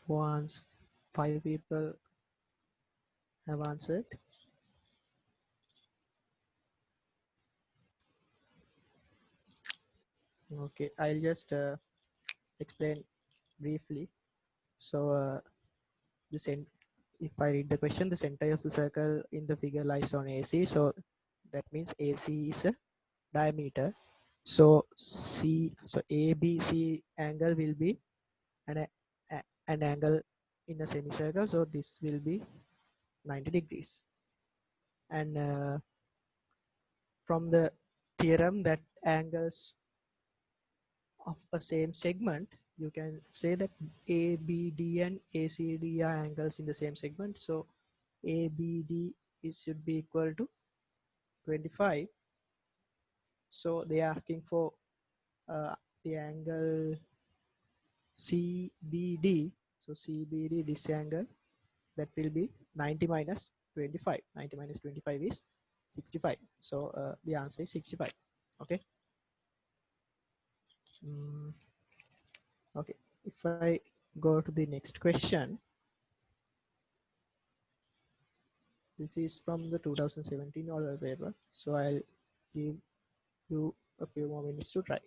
Once 5 people have answered. Okay, I'll just explain briefly. So the if I read the question, the center of the circle in the figure lies on AC. So that means AC is a diameter. So ABC angle will be an angle in a semicircle. So this will be 90 degrees. And from the theorem that angles of a same segment, you can say that ABD and ACD are angles in the same segment. So ABD should be equal to 25. So they are asking for the angle CBD. So CBD, this angle, that will be 90 minus 25. 90 minus 25 is 65. So the answer is 65. Okay. Okay. If I go to the next question, this is from the 2017 order paper. So I'll give you a few more minutes to try.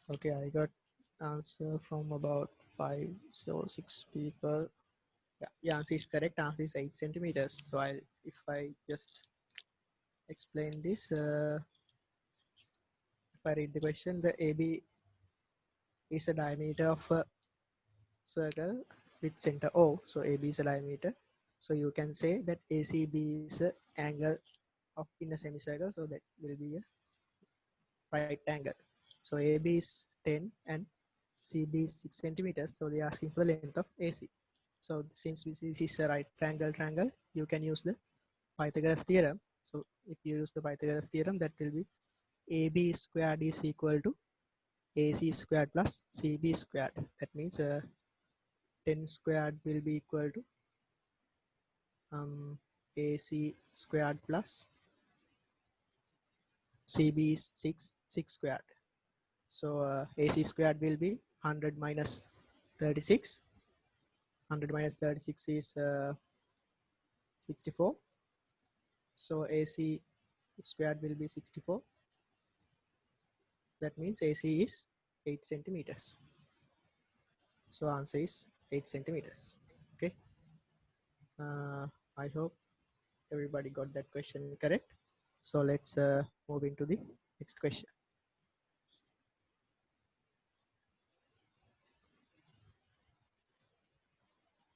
Okay, I got answer from about 6 people. Yeah, the answer is correct. Answer is 8 centimeters. So if I just explain this, if I read the question, the AB is a diameter of a circle with center O. So AB is a diameter. So you can say that ACB is a angle of in a semicircle. So that will be a right angle. So AB is 10 and CB is 6 centimeters. So they are asking for the length of AC. So since this is a right triangle, you can use the Pythagoras theorem. So if you use the Pythagoras theorem, that will be AB squared is equal to AC squared plus CB squared. That means 10 squared will be equal to AC squared plus CB is 6 squared. So AC squared will be 100 minus 36. 100 minus 36 is 64. So AC squared will be 64. That means AC is 8 centimeters. So answer is 8 centimeters. Okay. I hope everybody got that question correct. So let's move into the next question.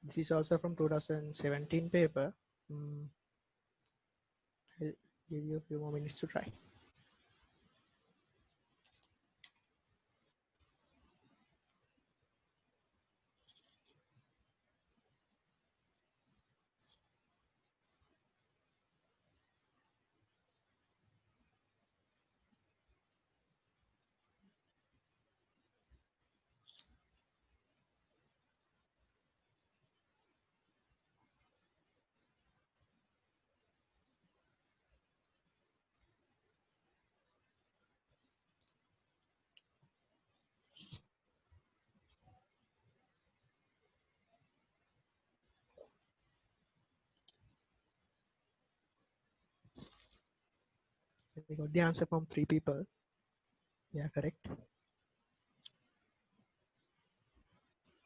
This is also from 2017 paper. I'll give you a few more minutes to try. We got the answer from 3 people. Yeah, correct.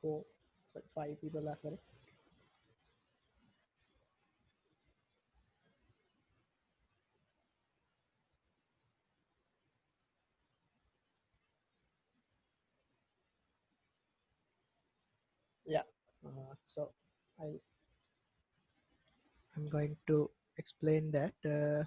5 people are correct. Yeah. So I'm going to explain that.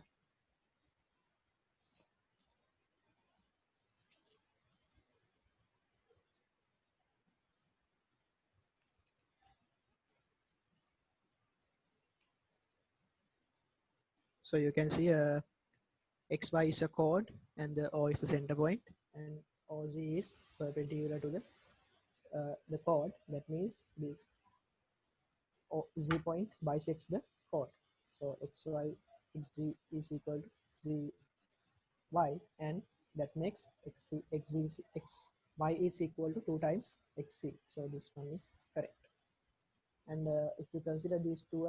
So you can see xy is a chord and the O is the center point and OZ is perpendicular to the chord. That means this Z point bisects the chord. So xz is equal to zy, and that makes xy is equal to 2 times xc. So this one is correct. And if you consider these two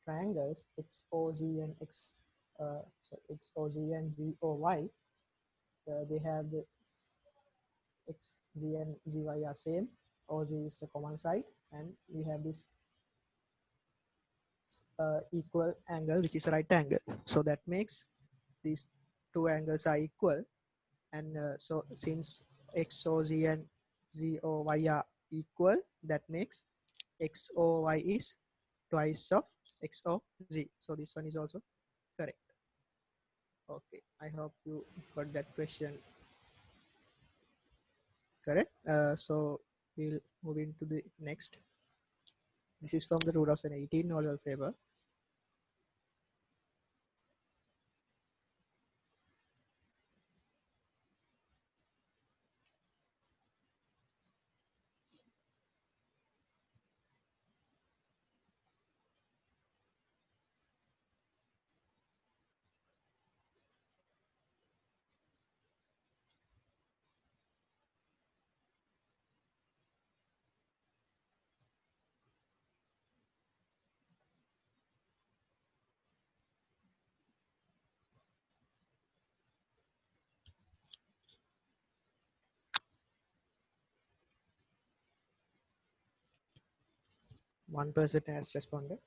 triangles XOZ and XOZ and ZOY, they have the XZ and ZY are same. OZ is the common side, and we have this equal angle, which is a right angle. So that makes these two angles are equal. And so since XOZ and ZOY are equal, that makes XOY is twice of XOZ. So this one is also correct. Okay, I hope you got that question correct. So we'll move into the next. This is from the 2018 model paper. One person has responded.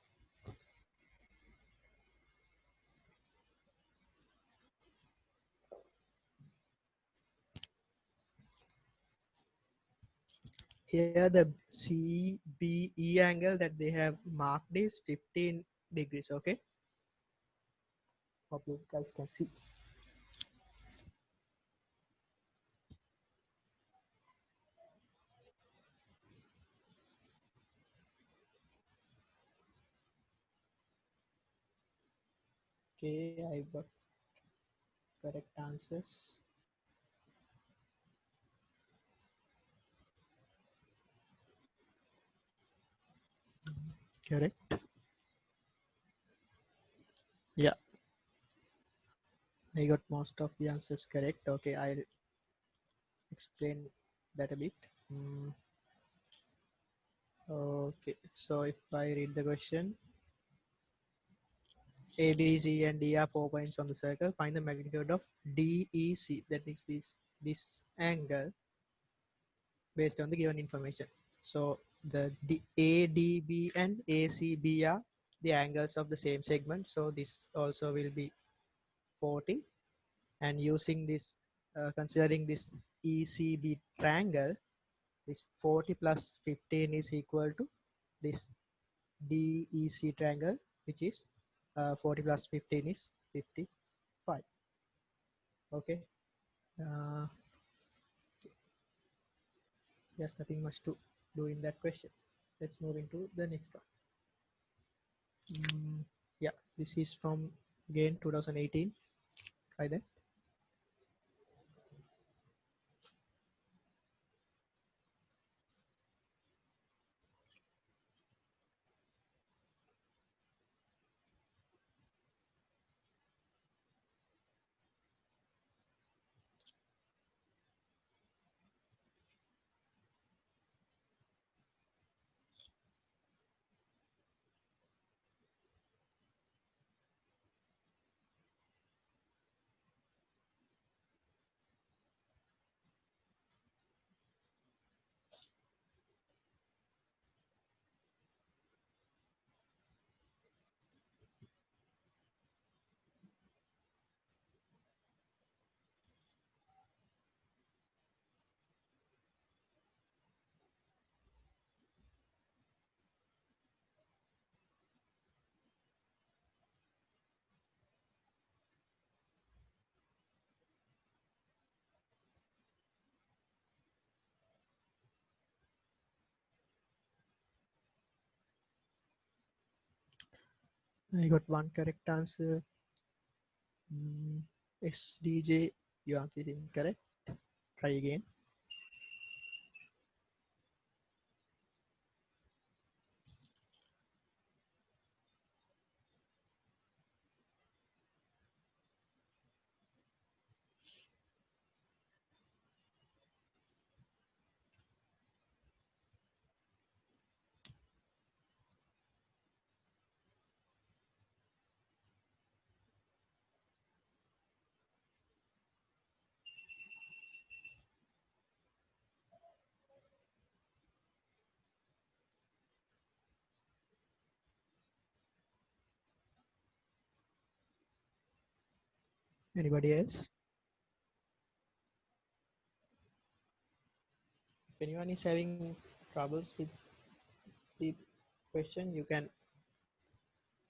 Here the CBE angle that they have marked is 15 degrees. Okay, hope you guys can see. Okay, I got correct answers. Correct. Yeah, I got most of the answers correct. Okay, I'll explain that a bit. Okay, so if I read the question, A, B, C, and D are 4 points on the circle. Find the magnitude of DEC. That means this angle based on the given information. So the ADB and ACB are the angles of the same segment. So this also will be 40. And using this, considering this ECB triangle, this 40 plus 15 is equal to this DEC triangle, which is 40 plus 15 is 55. Okay. Uh, there's nothing much to do in that question. Let's move into the next one. Yeah, this is from again 2018. Try that. I got one correct answer. SDJ, your answer is incorrect. Try again. Anybody else? If anyone is having troubles with the question, you can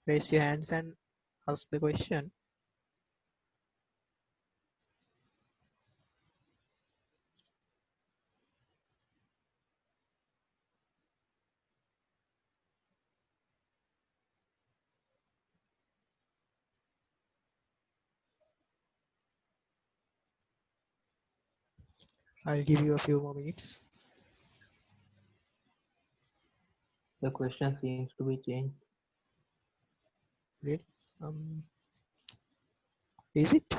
raise your hands and ask the question. I'll give you a few more minutes. The question seems to be changed. Really? Is it?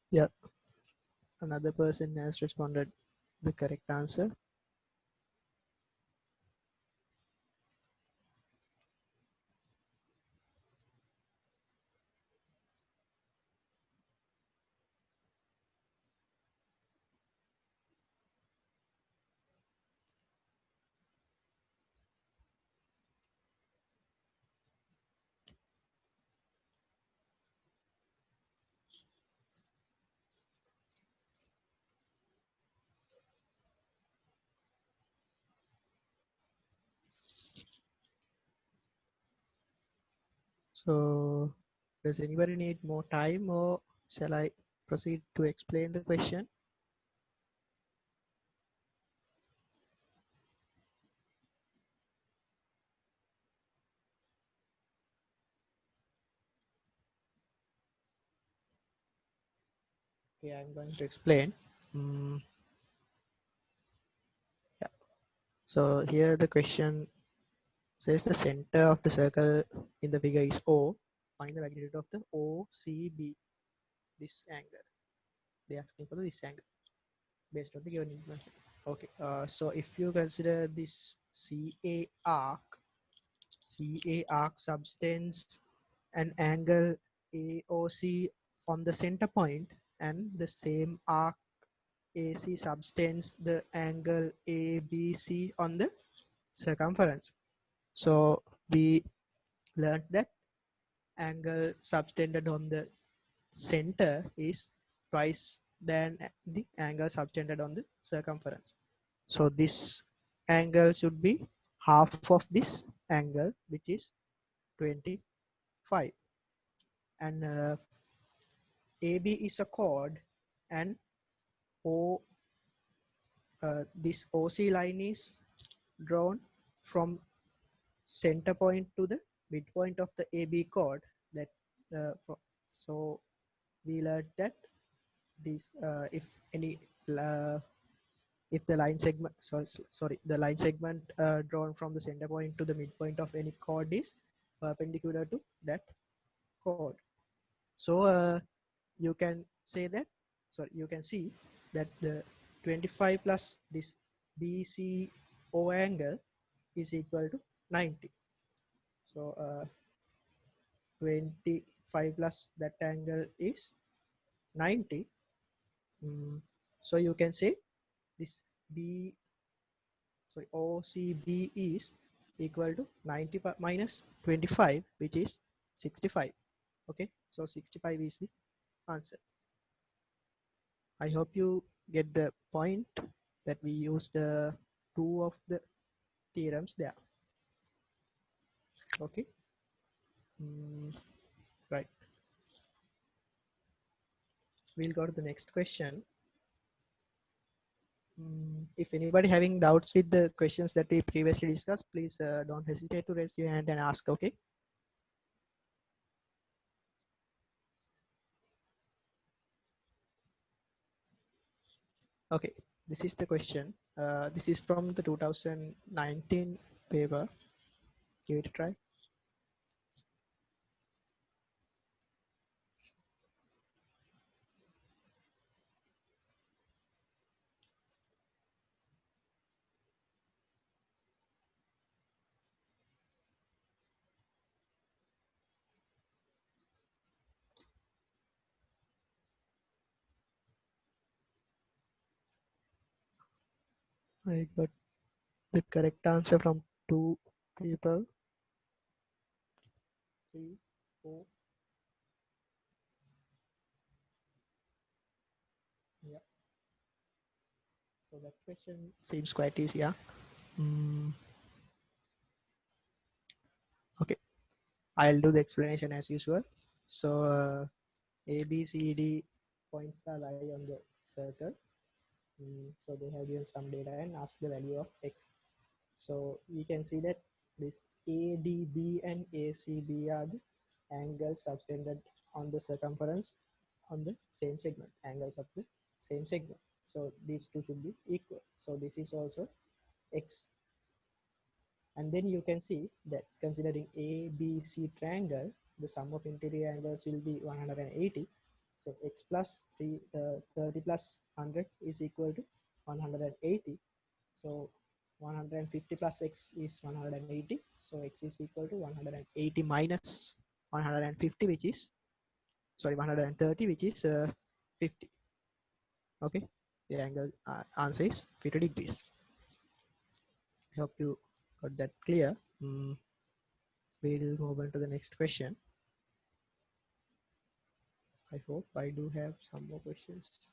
Yeah. Another person has responded the correct answer. So, does anybody need more time, or shall I proceed to explain the question? Okay, I'm going to explain. Yeah. So here the question says the center of the circle in the figure is O. Find the magnitude of the OCB, this angle. They're asking for this angle based on the given information. Okay, so if you consider this CA arc subtends an angle AOC on the center point, and the same arc AC subtends the angle ABC on the circumference. So we learned that angle subtended on the center is twice than the angle subtended on the circumference. So this angle should be half of this angle, which is 25. And AB is a chord, and O this OC line is drawn from center point to the midpoint of the AB chord. That so we learned that this if the line segment the line segment drawn from the center point to the midpoint of any chord is perpendicular to that chord. So you can say that you can see that the 25 plus this BCO angle is equal to 90. So 25 plus that angle is 90. So you can say this OCB is equal to 90 minus 25, which is 65. Okay, so 65 is the answer. I hope you get the point that we used two of the theorems there. Okay. Right. We'll go to the next question. If anybody having doubts with the questions that we previously discussed, please don't hesitate to raise your hand and ask. Okay. Okay, this is the question. This is from the 2019 paper. Give it a try. I got the correct answer from 2 people. 3, 4. Yeah. So that question seems quite easy. Yeah. Okay. I'll do the explanation as usual. So A, B, C, D points are lie on the circle. So they have given some data and asked the value of x. So we can see that this ADB and ACB are the angles subtended on the circumference on the same segment, angles of the same segment. So these two should be equal. So this is also x. And then you can see that considering ABC triangle, the sum of interior angles will be 180. So x plus 30 plus 100 is equal to 180. So 150 plus x is 180. So x is equal to 180 minus 150, which is 130, which is 50. Okay, the angle answer is 50 degrees. I hope you got that clear. We'll move on to the next question. I hope I do have some more questions.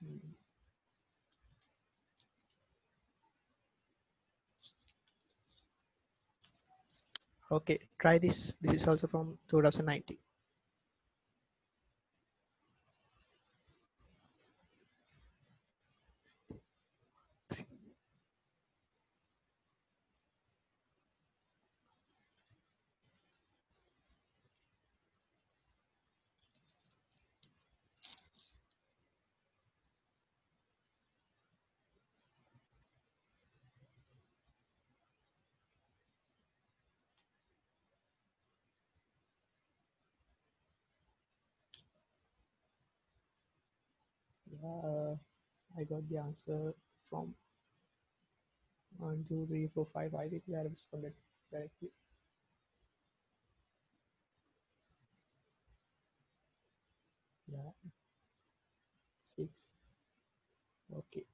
Okay, try this. This is also from 2019. Yeah, I got the answer from 1, 2, 3, 4, 5. I think I responded directly. Yeah, 6. Okay.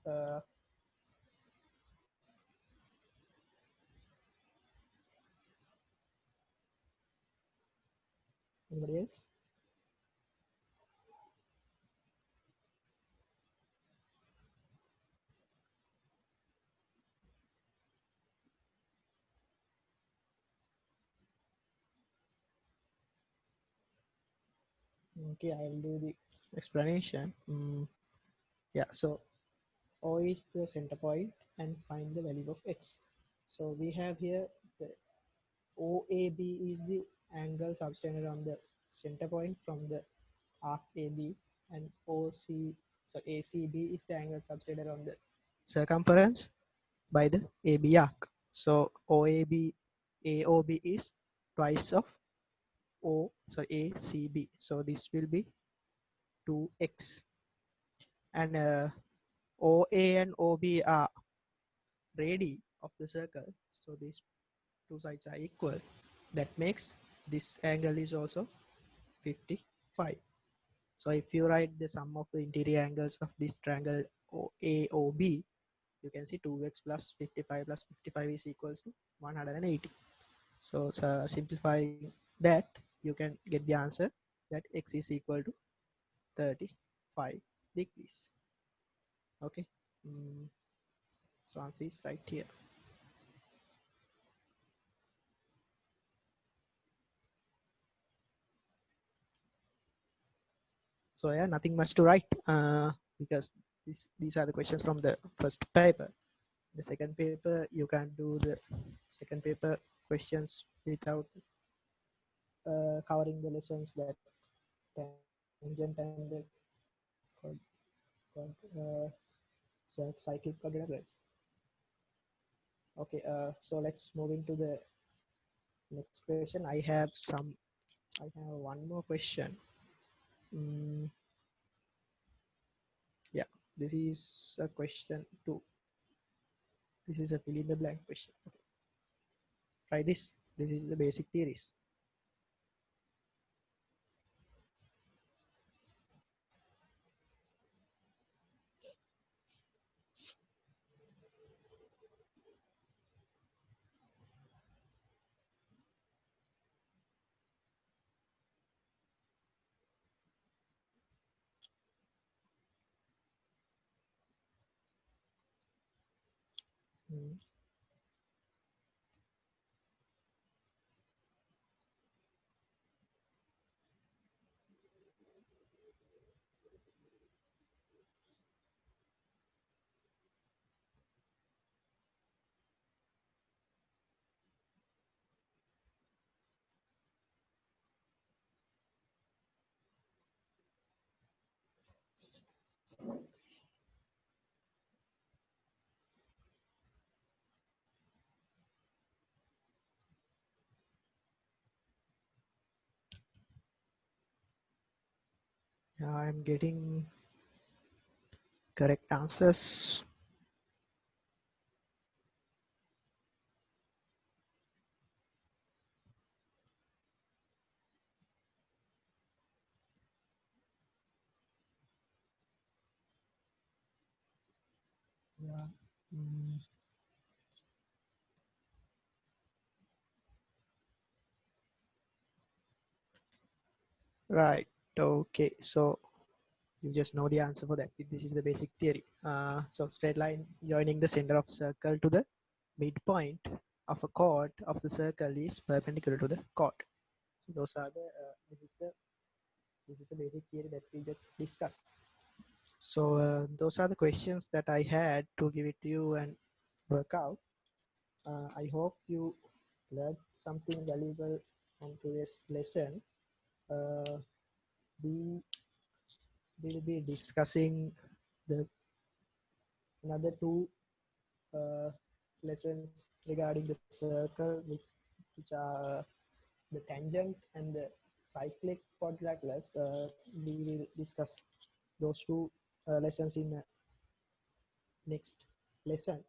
Anybody else? Okay, I'll do the explanation. Yeah, so O is the center point and find the value of x. So we have here the OAB is the angle subtended on the center point from the arc AB, and ACB is the angle subtended on the circumference by the AB arc. So AOB is twice of ACB. So this will be 2x, and OA and OB are radii of the circle. So these two sides are equal. That makes this angle is also 55. So if you write the sum of the interior angles of this triangle AOB, you can see 2x plus 55 plus 55 is equals to 180. So simplifying that, you can get the answer that x is equal to 35 degrees. Okay. So answer is right here. So yeah, nothing much to write because these are the questions from the first paper. The second paper, you can do the second paper questions without covering the lessons that tangent and the cyclic coordinates. Okay, so let's move into the next question. I have one more question. Yeah, this is a question 2. This is a fill in the blank question. Okay. Try this. This is the basic theories. Yeah, I'm getting correct answers. Yeah. Right. Okay. So you just know the answer for that. This is the basic theory. So straight line joining the center of circle to the midpoint of a chord of the circle is perpendicular to the chord. So those are the this is the basic theory that we just discussed. So those are the questions that I had to give it to you and work out. I hope you learned something valuable on today's lesson. We will be discussing the another 2 lessons regarding the circle, which are the tangent and the cyclic quadrilaterals. We will discuss those 2 lessons in the next lesson.